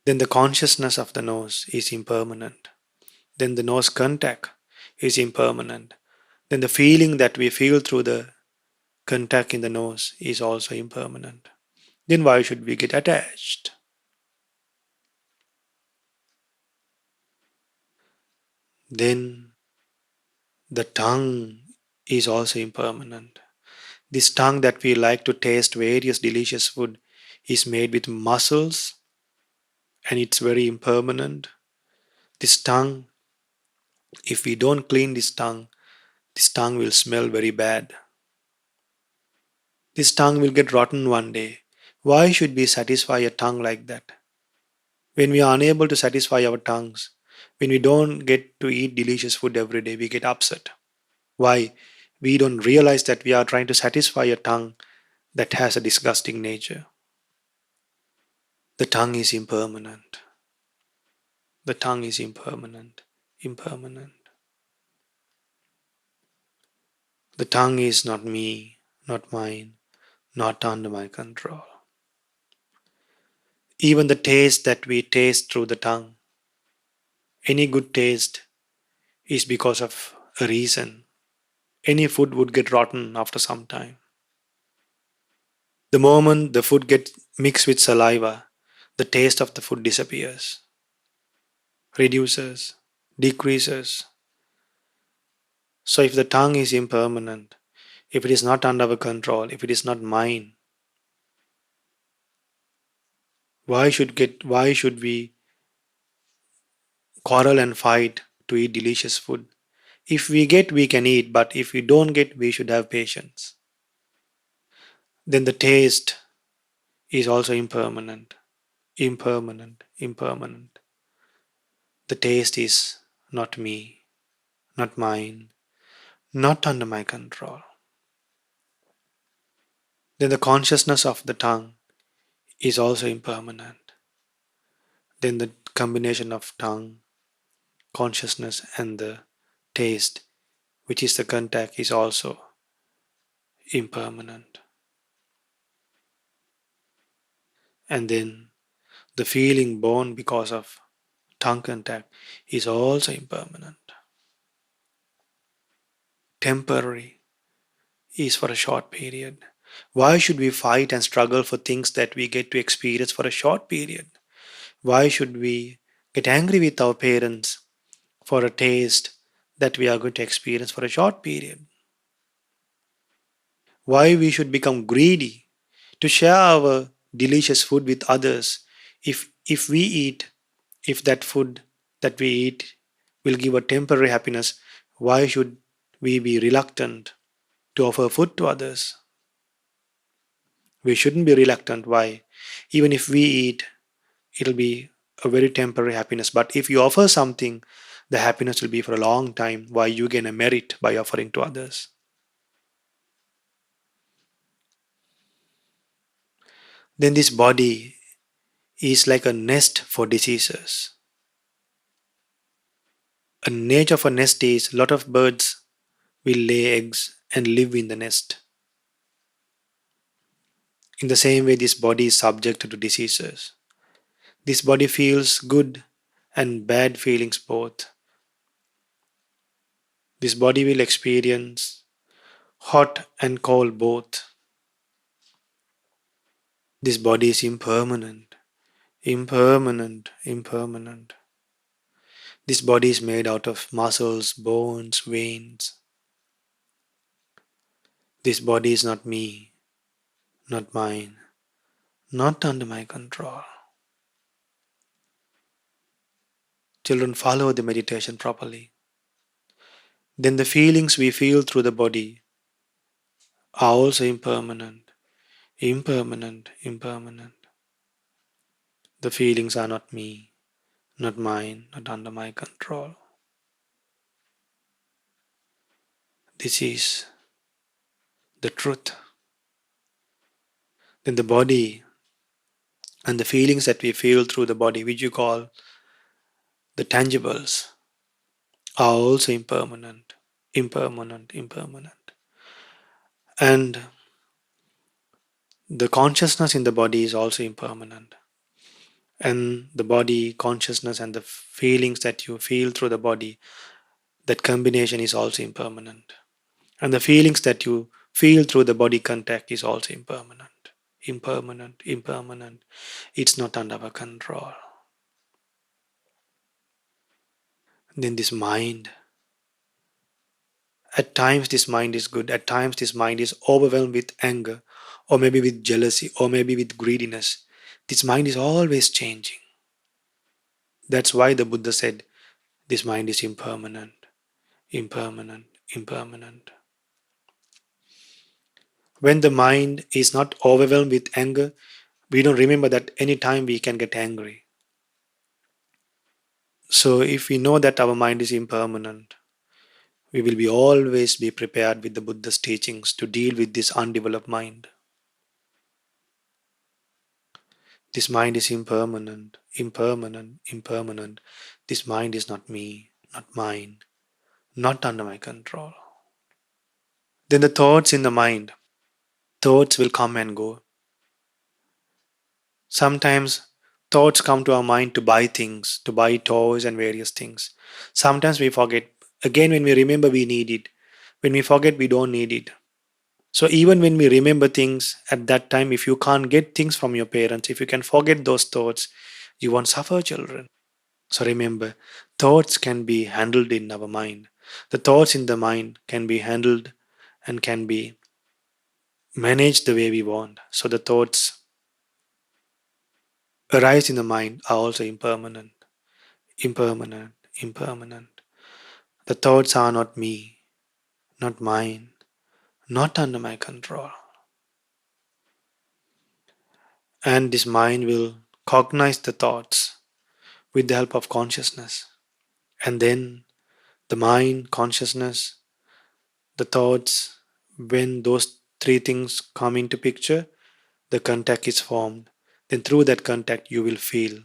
Then the consciousness of the nose is impermanent. Then the nose contact is impermanent. Then the feeling that we feel through the contact in the nose is also impermanent. Then why should we get attached? Then the tongue is also impermanent. This tongue that we like to taste various delicious food is made with muscles and it's very impermanent. This tongue, if we don't clean this tongue will smell very bad. This tongue will get rotten one day. Why should we satisfy a tongue like that? When we are unable to satisfy our tongues, when we don't get to eat delicious food every day, we get upset. Why? We don't realize that we are trying to satisfy a tongue that has a disgusting nature. The tongue is impermanent. The tongue is impermanent. Impermanent. The tongue is not me, not mine, not under my control. Even the taste that we taste through the tongue, any good taste is because of a reason. Any food would get rotten after some time. The moment the food gets mixed with saliva, the taste of the food disappears, reduces, decreases. So if the tongue is impermanent, if it is not under our control, if it is not mine, why should we quarrel and fight to eat delicious food? If we get, we can eat, but if we don't get, we should have patience. Then the taste is also impermanent, impermanent, impermanent. The taste is not me, not mine, not under my control. Then the consciousness of the tongue is also impermanent. Then the combination of tongue, consciousness, and the taste, which is the contact, is also impermanent. And then the feeling born because of tongue contact is also impermanent. Temporary is for a short period. Why should we fight and struggle for things that we get to experience for a short period? Why should we get angry with our parents for a taste that we are going to experience for a short period? Why we should become greedy to share our delicious food with others if we eat, if that food that we eat will give a temporary happiness, why should we be reluctant to offer food to others? We shouldn't be reluctant. Why? Even if we eat, it'll be a very temporary happiness. But if you offer something, the happiness will be for a long time. Why? You gain a merit by offering to others. Then this body is like a nest for diseases. A nature of a nest is a lot of birds will lay eggs and live in the nest. In the same way, this body is subject to diseases. This body feels good and bad feelings both. This body will experience hot and cold both. This body is impermanent, impermanent, impermanent. This body is made out of muscles, bones, veins. This body is not me, not mine, not under my control. Children, follow the meditation properly. Then the feelings we feel through the body are also impermanent, impermanent, impermanent. The feelings are not me, not mine, not under my control. This is the truth. Then the body and the feelings that we feel through the body, which you call the tangibles, are also impermanent, impermanent, impermanent. And the consciousness in the body is also impermanent. And the body, consciousness, and the feelings that you feel through the body, that combination is also impermanent. And the feelings that you feel through the body contact is also impermanent. Impermanent, impermanent. It's not under our control. Then this mind. At times this mind is good. At times this mind is overwhelmed with anger, or maybe with jealousy, or maybe with greediness. This mind is always changing. That's why the Buddha said, this mind is impermanent, impermanent, impermanent. When the mind is not overwhelmed with anger, we don't remember that any time we can get angry. So if we know that our mind is impermanent, we will be always be prepared with the Buddha's teachings to deal with this undeveloped mind. This mind is impermanent, impermanent, impermanent. This mind is not me, not mine, not under my control. Then the thoughts in the mind, thoughts will come and go. Sometimes thoughts come to our mind to buy things, to buy toys and various things. Sometimes we forget. Again, when we remember, we need it. When we forget, we don't need it. So even when we remember things at that time, if you can't get things from your parents, if you can forget those thoughts, you won't suffer, children. So remember, thoughts can be handled in our mind. The thoughts in the mind can be handled and can be managed the way we want. So the thoughts arise in the mind are also impermanent, impermanent, impermanent. The thoughts are not me, not mine, not under my control. And this mind will cognize the thoughts with the help of consciousness. And then the mind, consciousness, the thoughts, when those three things come into picture, the contact is formed. Then through that contact, you will feel.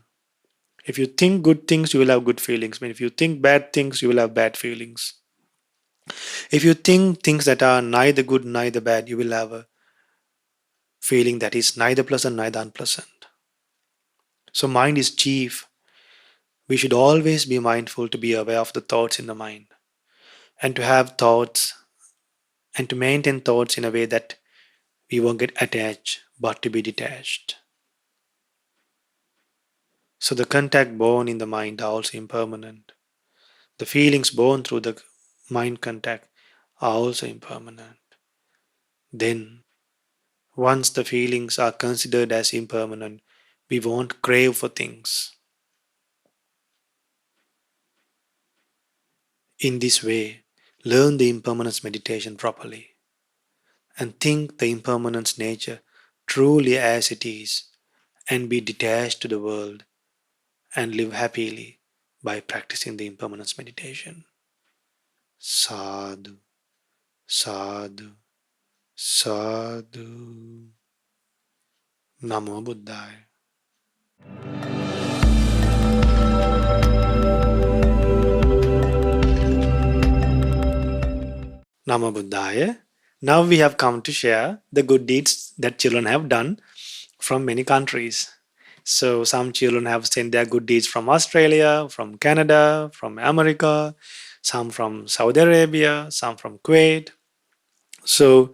If you think good things, you will have good feelings. But if you think bad things, you will have bad feelings. If you think things that are neither good, neither bad, you will have a feeling that is neither pleasant, neither unpleasant. So mind is chief. We should always be mindful to be aware of the thoughts in the mind and to have thoughts and to maintain thoughts in a way that we won't get attached but to be detached. So the contact born in the mind are also impermanent. The feelings born through the mind contact are also impermanent. Then, once the feelings are considered as impermanent, we won't crave for things. In this way, learn the impermanence meditation properly and think the impermanence nature truly as it is and be detached to the world and live happily by practicing the impermanence meditation. Sadhu, sadhu, sadhu. Namo Buddhaya. Namo Buddhaya. Now we have come to share the good deeds that children have done from many countries. So some children have sent their good deeds from Australia, from Canada, from America, some from Saudi Arabia, some from Kuwait. So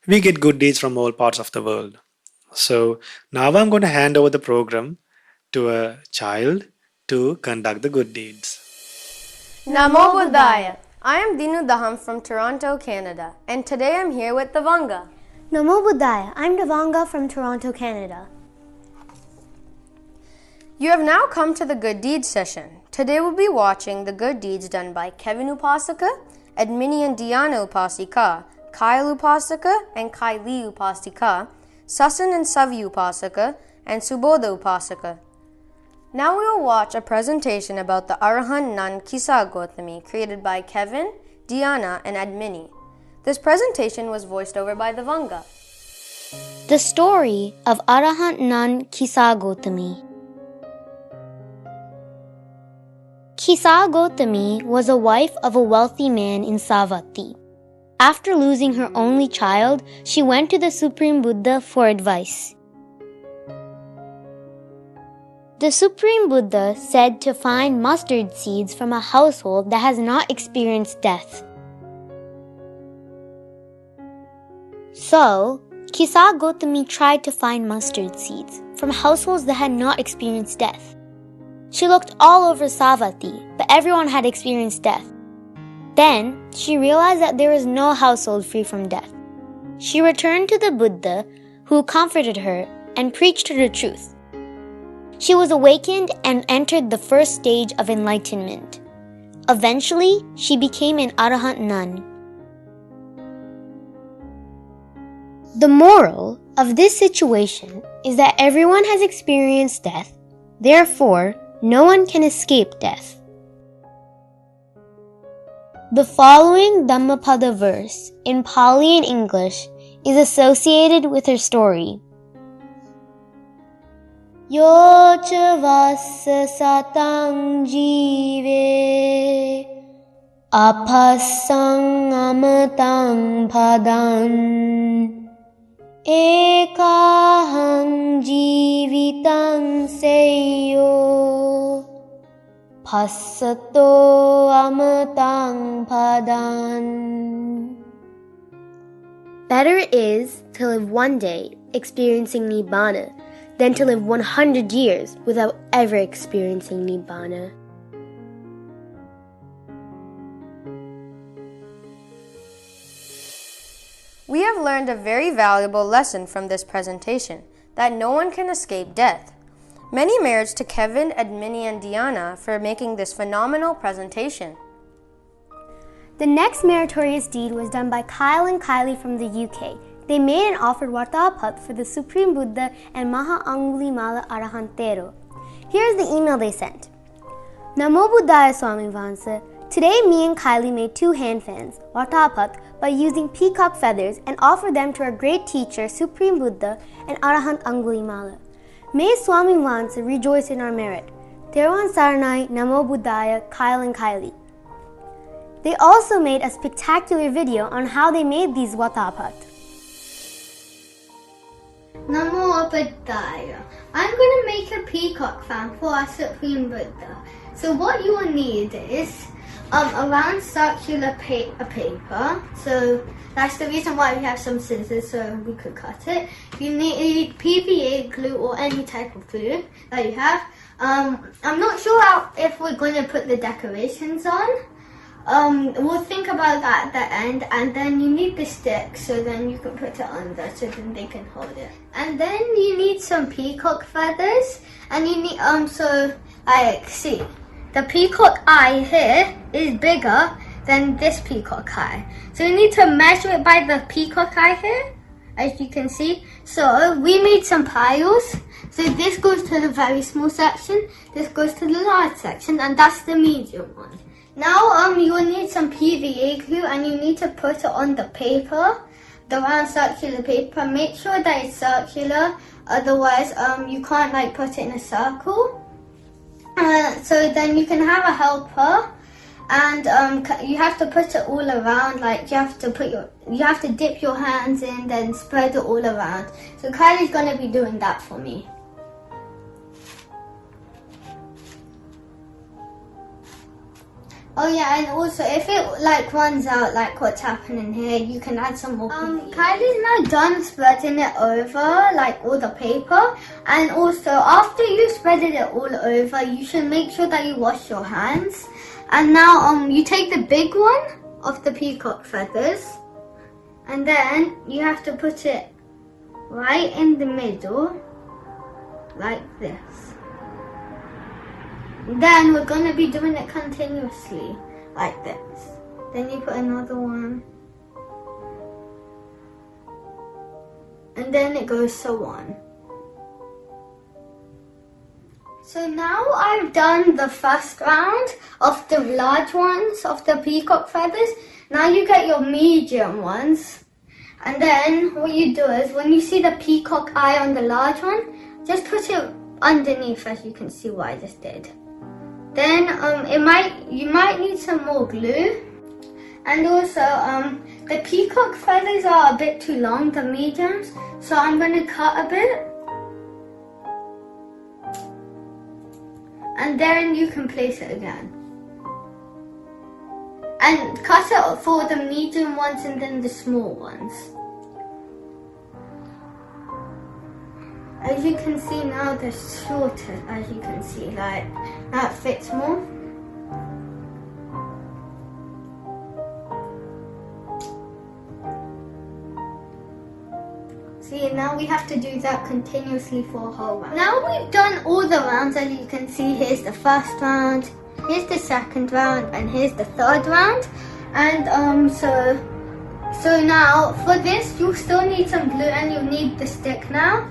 we get good deeds from all parts of the world. So now I'm going to hand over the program to a child to conduct the good deeds. Namo Buddhaya. I am Dinu Daham from Toronto, Canada, and today I'm here with Devanga. Namo Buddhaya. I'm Devanga from Toronto, Canada. You have now come to the good deeds session. Today we'll be watching the good deeds done by Kevin Upasaka, Edmini and Diana Upasika, Kyle Upasaka and Kylie Upasika, Sasan and Savi Upasaka, and Subodha Upasaka. Now we will watch a presentation about the Arahant Nun Kisa Gotami created by Kevin, Diana, and Edmini. This presentation was voiced over by Devanga. The story of Arahant Nun Kisa Gotami. Kisa Gotami was a wife of a wealthy man in Savatthi. After losing her only child, she went to the Supreme Buddha for advice. The Supreme Buddha said to find mustard seeds from a household that has not experienced death. So, Kisa Gotami tried to find mustard seeds from households that had not experienced death. She looked all over Savatthi, but everyone had experienced death. Then, she realized that there was no household free from death. She returned to the Buddha, who comforted her and preached her the truth. She was awakened and entered the first stage of enlightenment. Eventually, she became an Arahant nun. The moral of this situation is that everyone has experienced death, therefore, no one can escape death. The following Dhammapada verse, in Pali and English, is associated with her story. Yocha vassa satang jive apasang amatang padang ekahang jivitang seyo passato amatang padan. Better it is to live one day experiencing Nibbana than to live 100 years without ever experiencing Nibbana. We have learned a very valuable lesson from this presentation, that no one can escape death. Many merits to Kevin, Edmini, and Diana for making this phenomenal presentation. The next meritorious deed was done by Kyle and Kylie from the UK. They made and offered Vartapat for the Supreme Buddha and Maha Angulimala Arahantero. Here's the email they sent. Namo Buddhaya Swami Vansa. Today me and Kylie made 2 hand fans, Vartapat, by using peacock feathers and offered them to our great teacher, Supreme Buddha and Arahant Angulimala. May Swami Vansa rejoice in our merit. Teruvan Saranai, Namo Buddhaya, Kyle and Kylie. They also made a spectacular video on how they made these Vartapat. Namo Buddhaya. I'm going to make a peacock fan for our Supreme Buddha. So what you will need is a round circular paper. So that's the reason why we have some scissors so we could cut it. You need PVA glue or any type of glue that you have. I'm not sure if we're going to put the decorations on. We'll think about that at the end, and then you need the stick so then you can put it under so then they can hold it. And then you need some peacock feathers, and you need see, the peacock eye here is bigger than this peacock eye. So you need to measure it by the peacock eye here, as you can see. So we made some piles. So this goes to the very small section, this goes to the large section, and that's the medium one. Now you will need some PVA glue, and you need to put it on the paper, the round circular paper. Make sure that it's circular, otherwise you can't put it in a circle. So then you can have a helper, and you have to put it all around. You have to dip your hands in, then spread it all around. So Kylie's gonna be doing that for me. Oh yeah, and also if it runs out what's happening here, you can add some more. Kylie's now done spreading it over all the paper, and also after you've spreaded it all over, you should make sure that you wash your hands. And now you take the big one of the peacock feathers, and then you have to put it right in the middle, like this. Then we're going to be doing it continuously, like this. Then you put another one. And then it goes so on. So now I've done the first round of the large ones, of the peacock feathers. Now you get your medium ones. And then what you do is, when you see the peacock eye on the large one, just put it underneath, as you can see what I just did. Then you might need some more glue, and also the peacock feathers are a bit too long, the mediums, so I'm going to cut a bit, and then you can place it again, and cut it for the medium ones and then the small ones. As you can see now, they're shorter, as you can see, now it fits more. See, now we have to do that continuously for a whole round. Now we've done all the rounds, as you can see. Here's the first round, here's the second round, and here's the third round. And so now for this, you'll still need some glue, and you'll need the stick now.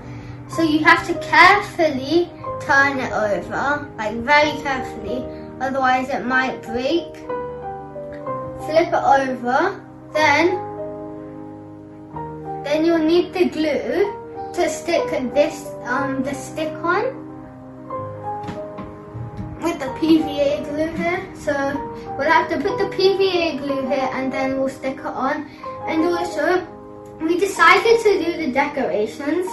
So you have to carefully turn it over, very carefully, otherwise it might break. Flip it over, then you'll need the glue to stick the stick on. PVA glue here, so we'll have to put the PVA glue here and then we'll stick it on. And also, we decided to do the decorations.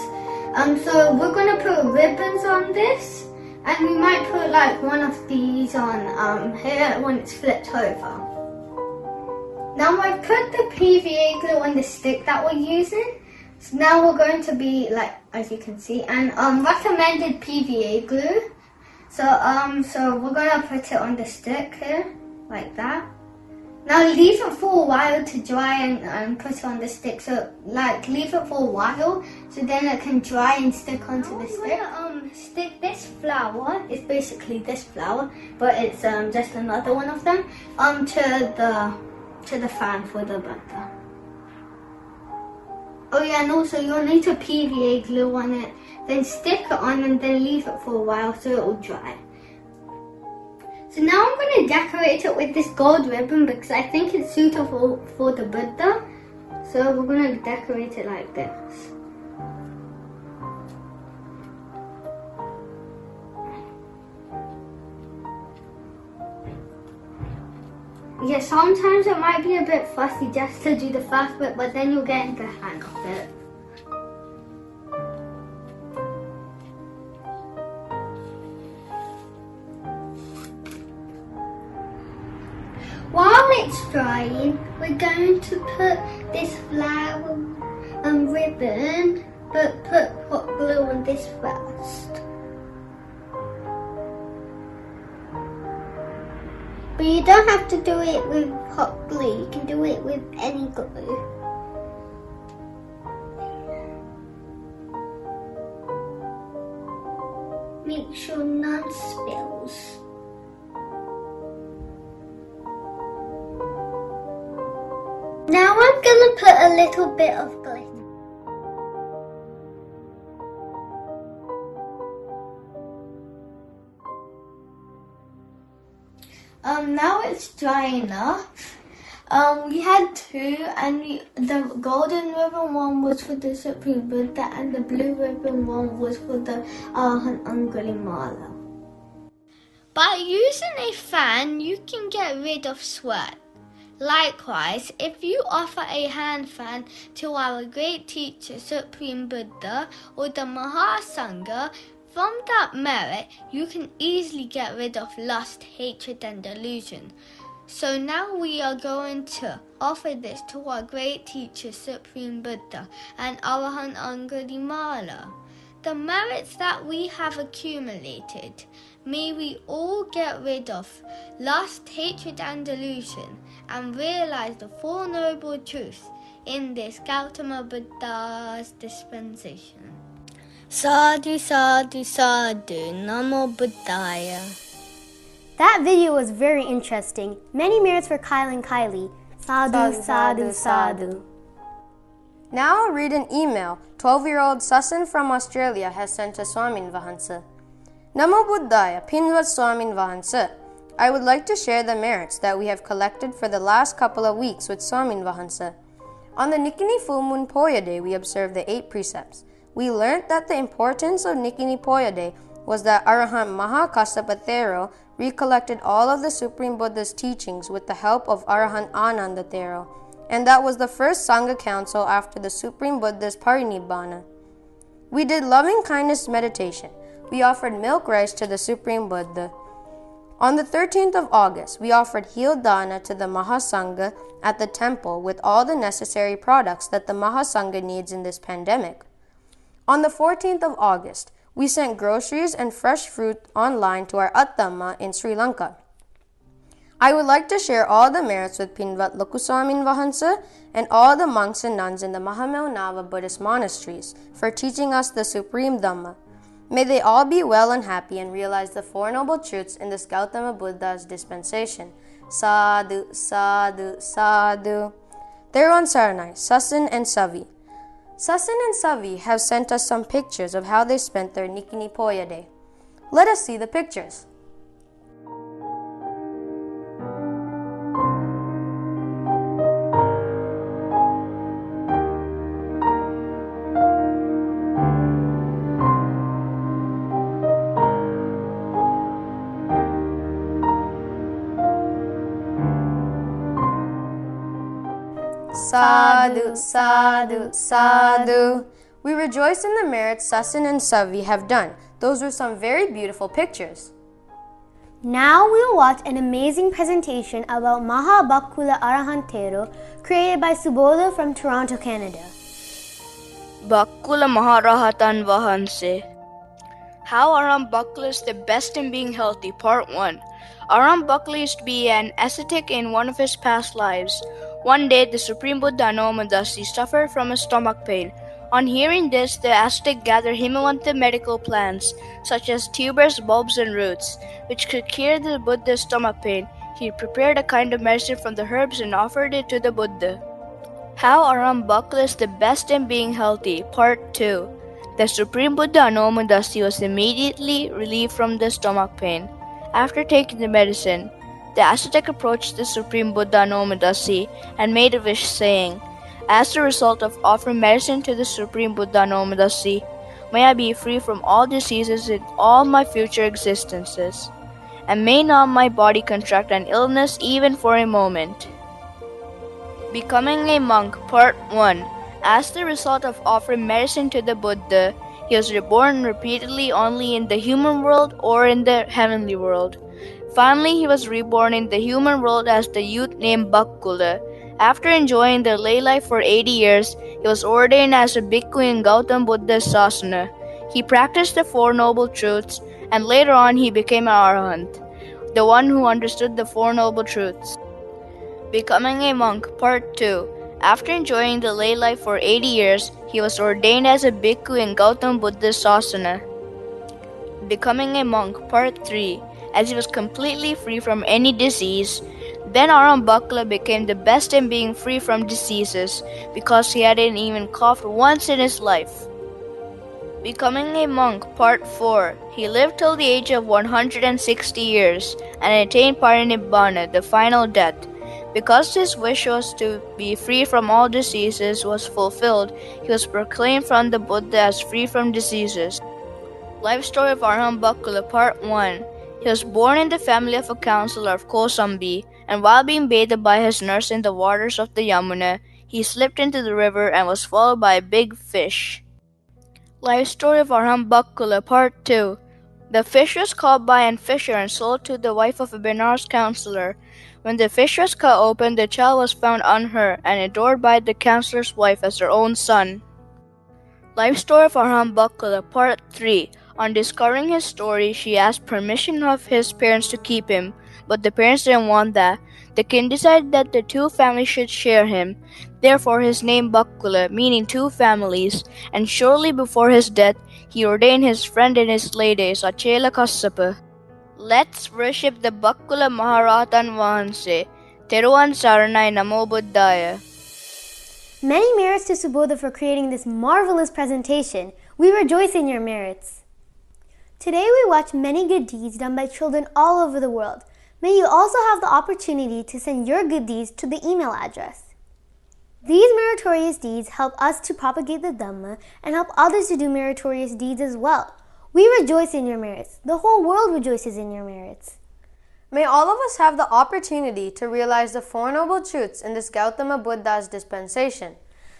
So we're gonna put ribbons on this, and we might put like one of these on here when it's flipped over. Now I've put the PVA glue on the stick that we're using. So now we're going to be like, as you can see, and recommended PVA glue. So we're gonna put it on the stick here, like that. Now leave it for a while to dry and put it on the stick. So like leave it for a while so then it can dry and stick onto the stick. Stick this flower, it's basically this flower, but it's just another one of them, to the fan for the Buddha. Oh yeah, and also you'll need to PVA glue on it, then stick it on and then leave it for a while so it will dry. So now I'm going to decorate it with this gold ribbon because I think it's suitable for the Buddha. So we're going to decorate it like this. Yeah, sometimes it might be a bit fussy just to do the first bit, but then you'll get the hang of it. While it's drying, we're going to put this flower and ribbon, but put hot glue on this first. But you don't have to do it with hot glue, you can do it with any glue. Make sure none spills. Now I'm gonna put a little bit of glitter. Now it's dry enough. We had two, and the golden ribbon one was for the Supreme Buddha, and the blue ribbon one was for the Angulimala. By using a fan, you can get rid of sweat. Likewise, if you offer a hand fan to our great teacher, Supreme Buddha, or the Mahasangha, from that merit, you can easily get rid of lust, hatred, and delusion. So now we are going to offer this to our great teacher, Supreme Buddha, and Arahant Angulimala. The merits that we have accumulated, may we all get rid of lust, hatred, and delusion, and realize the Four Noble Truths in this Gautama Buddha's dispensation. Sadhu, sadhu, sadhu, namo buddhaya. That video was very interesting. Many merits for Kyle and Kylie. Sadhu, sadhu, sadhu. Now I'll read an email 12-year-old Sasan from Australia has sent to Swamin Vahansa. Namo Buddhaya, Pinvat Swamin Vahansa. I would like to share the merits that we have collected for the last couple of weeks with Swamin Vahansa. On the Nikini Full Moon Poya Day, we observed the 8 precepts. We learned that the importance of Nikini Poya Day was that Arahant Mahakassapa Thero recollected all of the Supreme Buddha's teachings with the help of Arahant Ananda Thero, and that was the first Sangha Council after the Supreme Buddha's Parinibbana. We did loving kindness meditation. We offered milk rice to the Supreme Buddha. On the 13th of August, we offered healed dana to the Mahasangha at the temple with all the necessary products that the Mahasangha needs in this pandemic. On the 14th of August, we sent groceries and fresh fruit online to our Dhamma in Sri Lanka. I would like to share all the merits with Pinvat Lokuswamin Vahansa and all the monks and nuns in the Mahamelnava Buddhist monasteries for teaching us the Supreme Dhamma. May they all be well and happy and realize the Four Noble Truths in this Gautama Buddha's dispensation. Sadhu, sadhu, sadhu. Theron Saranai, Sasan and Savi. Sasan and Savi have sent us some pictures of how they spent their Nikini Poya Day. Let us see the pictures. Sadhu, sadhu, sadhu. We rejoice in the merits Sasan and Savi have done. Those were some very beautiful pictures. Now we will watch an amazing presentation about Mahabhakkula Arahantero created by Subodha from Toronto, Canada. Bhakkula Maharahatan Vahanse. How Arambakula is the best in being healthy, Part 1. Arambakula used to be an ascetic in one of his past lives. One day, the Supreme Buddha Anomadasi suffered from a stomach pain. On hearing this, the ascetic gathered Himawanta medical plants, such as tubers, bulbs, and roots, which could cure the Buddha's stomach pain. He prepared a kind of medicine from the herbs and offered it to the Buddha. How Arambakula is the best in being healthy, Part 2. The Supreme Buddha Anomadasi was immediately relieved from the stomach pain. After taking the medicine, the ascetic approached the Supreme Buddha Anomadasi and made a wish, saying, "As a result of offering medicine to the Supreme Buddha Anomadasi, may I be free from all diseases in all my future existences, and may not my body contract an illness even for a moment." Becoming a monk, Part 1. As the result of offering medicine to the Buddha, he was reborn repeatedly only in the human world or in the heavenly world. Finally, he was reborn in the human world as the youth named Bhakkula. After enjoying the lay life for 80 years, he was ordained as a bhikkhu in Gautam Buddha's sasana. He practiced the Four Noble Truths, and later on he became an arahant, the one who understood the Four Noble Truths. Becoming a monk, Part 2. After enjoying the lay life for 80 years, he was ordained as a bhikkhu in Gautam Buddha's sasana. Becoming a monk, Part 3. As he was completely free from any disease, then Arambakula became the best in being free from diseases, because he hadn't even coughed once in his life. Becoming a monk, Part 4. He lived till the age of 160 years and attained Nibbana, the final death. Because his wish was to be free from all diseases was fulfilled, he was proclaimed from the Buddha as free from diseases. Life story of Arambakula, Part 1. He was born in the family of a counselor of Kosambi, and while being bathed by his nurse in the waters of the Yamuna, he slipped into the river and was swallowed by a big fish. Life story of Arambakula, Part 2. The fish was caught by a fisher and sold to the wife of a Benares counselor. When the fish was cut open, the child was found unhurt and adored by the counselor's wife as her own son. Life story of Arambakula, Part 3. On discovering his story, she asked permission of his parents to keep him, but the parents didn't want that. The king decided that the two families should share him. Therefore, his name Bhakkula, meaning two families, and shortly before his death, he ordained his friend in his lay days, Chula-kammavibhanga. Let's worship the Bhakkula Maharatan Vahanse. Teruvan Saranai Namo Buddhaya. Many merits to Subodha for creating this marvelous presentation. We rejoice in your merits. Today we watch many good deeds done by children all over the world. May you also have the opportunity to send your good deeds to the email address. These meritorious deeds help us to propagate the Dhamma and help others to do meritorious deeds as well. We rejoice in your merits. The whole world rejoices in your merits. May all of us have the opportunity to realize the Four Noble Truths in this Gautama Buddha's dispensation.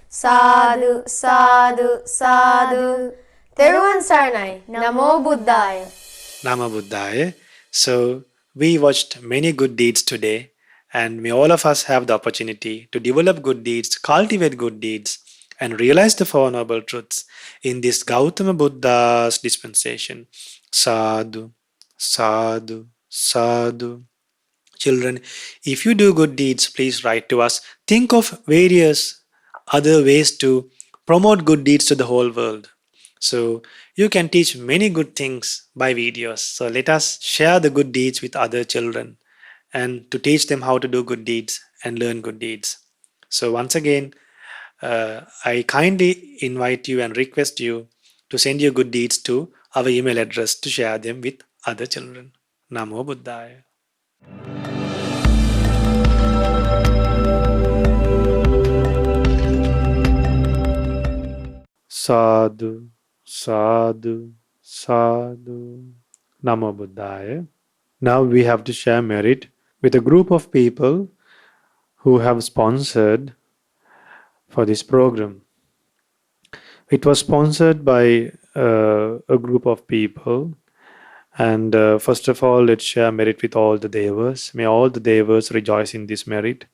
Sadhu, sadhu, sadhu. Teruvan Saranai, Namo Buddhaya. Nama Buddhaya. So, we watched many good deeds today, and may all of us have the opportunity to develop good deeds, cultivate good deeds, and realize the Four Noble Truths in this Gautama Buddha's dispensation. Sadhu, sadhu, sadhu. Children, if you do good deeds, please write to us. Think of various other ways to promote good deeds to the whole world. So you can teach many good things by videos. So let us share the good deeds with other children and to teach them how to do good deeds and learn good deeds. So once again, I kindly invite you and request you to send your good deeds to our email address to share them with other children. Namo Buddhaya. Sadhu, sadhu, sadhu. Namo Buddhaya. Now we have to share merit with a group of people who have sponsored for this program. It was sponsored by a group of people. And first of all, let's share merit with all the devas. May all the devas rejoice in this merit.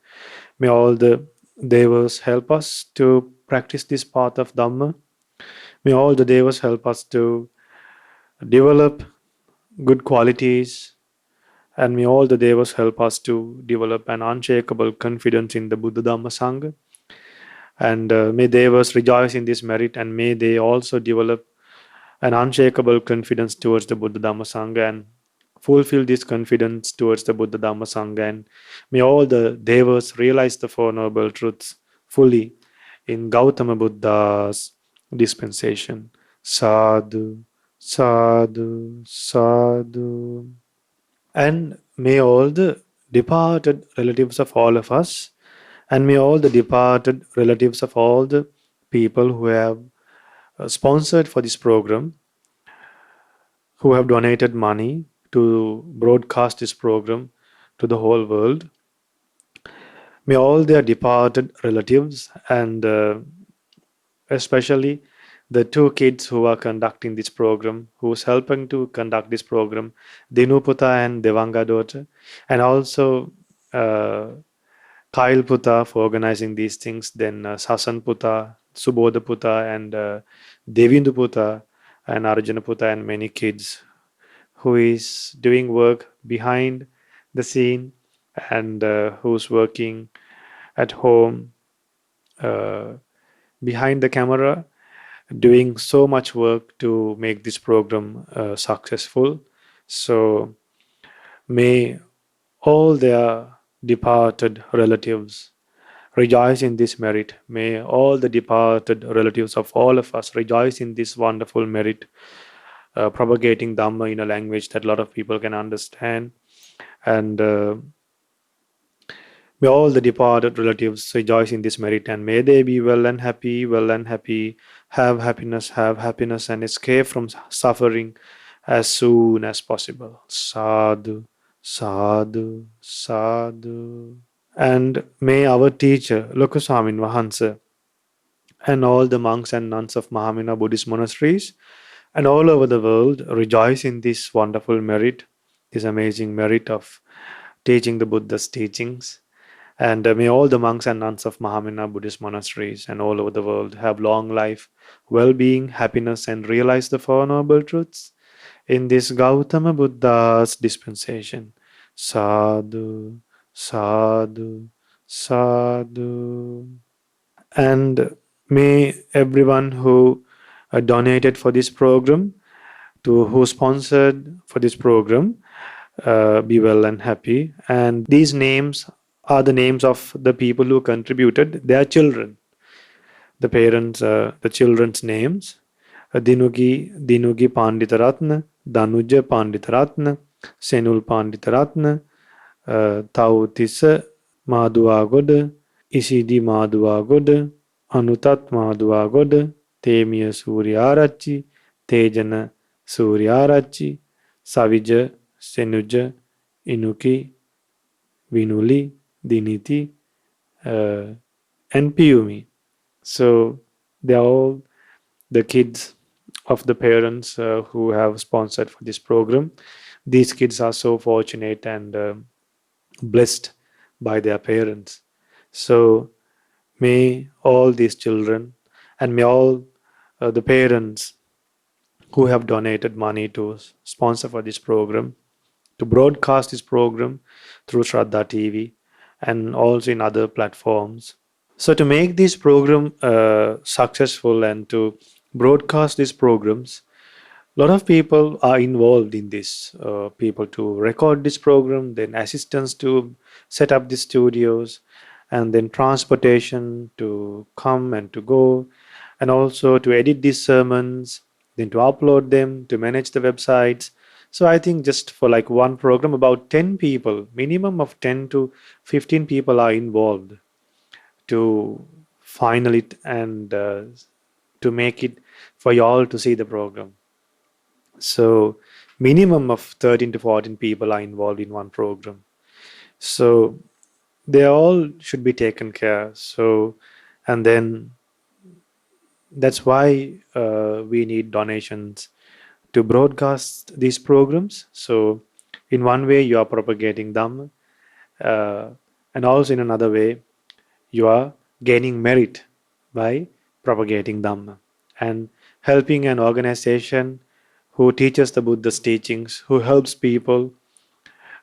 May all the devas help us to practice this path of Dhamma. May all the devas help us to develop good qualities. And may all the devas help us to develop an unshakable confidence in the Buddha Dhamma Sangha. And may devas rejoice in this merit, and may they also develop an unshakable confidence towards the Buddha Dhamma Sangha and fulfill this confidence towards the Buddha Dhamma Sangha. And may all the devas realize the Four Noble Truths fully in Gautama Buddha's dispensation. Sadhu, sadhu, sadhu. And may all the departed relatives of all of us, and may all the departed relatives of all the people who have sponsored for this program, who have donated money to broadcast this program to the whole world, may all their departed relatives and especially the two kids who are conducting this program, who's helping to conduct this program, Dinuputa and Devanga daughter, and also uh, Kyle Puta for organizing these things, then Sasan Puta, Subodha Puta, and Devindu Puta, and Arjuna Puta, and many kids who is doing work behind the scene and who's working at home uh, behind the camera, doing so much work to make this program successful. So may all their departed relatives rejoice in this merit. May all the departed relatives of all of us rejoice in this wonderful merit, propagating Dhamma in a language that a lot of people can understand. And may all the departed relatives rejoice in this merit, and may they be well and happy, have happiness, and escape from suffering as soon as possible. Sadhu, sadhu, sadhu. And may our teacher, Lokaswamin Vahansa, and all the monks and nuns of Mahamina Buddhist monasteries and all over the world rejoice in this wonderful merit, this amazing merit of teaching the Buddha's teachings. And may all the monks and nuns of Mahamina Buddhist monasteries and all over the world have long life, well-being, happiness, and realize the Four Noble Truths in this Gautama Buddha's dispensation. Sadhu, sadhu, sadhu. And may everyone who donated for this program, to who sponsored for this program, be well and happy. And these names are the names of the people who contributed, their children, the parents, the children's names. Dinugi Panditaratna, Danuja Panditaratna, Senul Panditaratna, Tautisa Madhuagoda, Isidi Madhuagoda, Anutat Madhuagoda, Temia Suryarachi, Tejana Suryarachi, Savija, Senuja, Inuki, Vinuli, Diniti, and Piyumi. So they are all the kids of the parents who have sponsored for this program. These kids are so fortunate and blessed by their parents. So may all these children and may all the parents who have donated money to sponsor for this program, to broadcast this program through Shraddha TV and also in other platforms. So to make this program successful and to broadcast these programs, a lot of people are involved in this. People to record this program, then assistants to set up the studios, and then transportation to come and to go, and also to edit these sermons, then to upload them, to manage the websites. So I think just for like one program, about 10 people, minimum of 10 to 15 people are involved to final it and to make it for you all to see the program. So minimum of 13 to 14 people are involved in one program. So they all should be taken care. So And then that's why we need donations to broadcast these programs. So, in one way, you are propagating Dhamma, uh, and also in another way, you are gaining merit by propagating Dhamma and helping an organization who teaches the Buddha's teachings, who helps people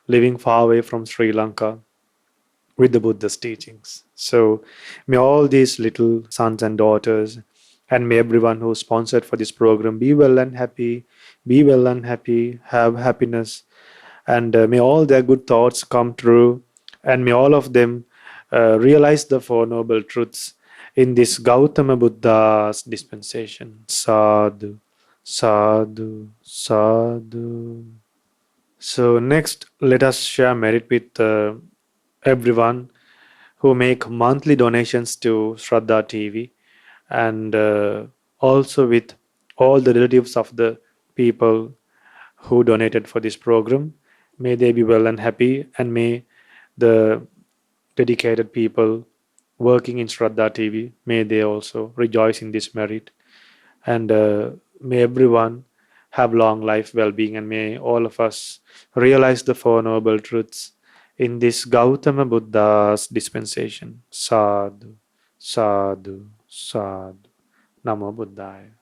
living far away from Sri Lanka with the Buddha's teachings. So, may all these little sons and daughters, and may everyone who sponsored for this program be well and happy, be well and happy, have happiness, and may all their good thoughts come true, and may all of them realize the Four Noble Truths in this Gautama Buddha's dispensation. Sadhu, sadhu, sadhu. So, next, let us share merit with everyone who make monthly donations to Shraddha TV, and also with all the relatives of the people who donated for this program. May they be well and happy, and may the dedicated people working in Shraddha TV, may they also rejoice in this merit. And may everyone have long life, well-being, and may all of us realize the Four Noble Truths in this Gautama Buddha's dispensation. Sadhu, sadhu, sadhu. Namo Buddhaya.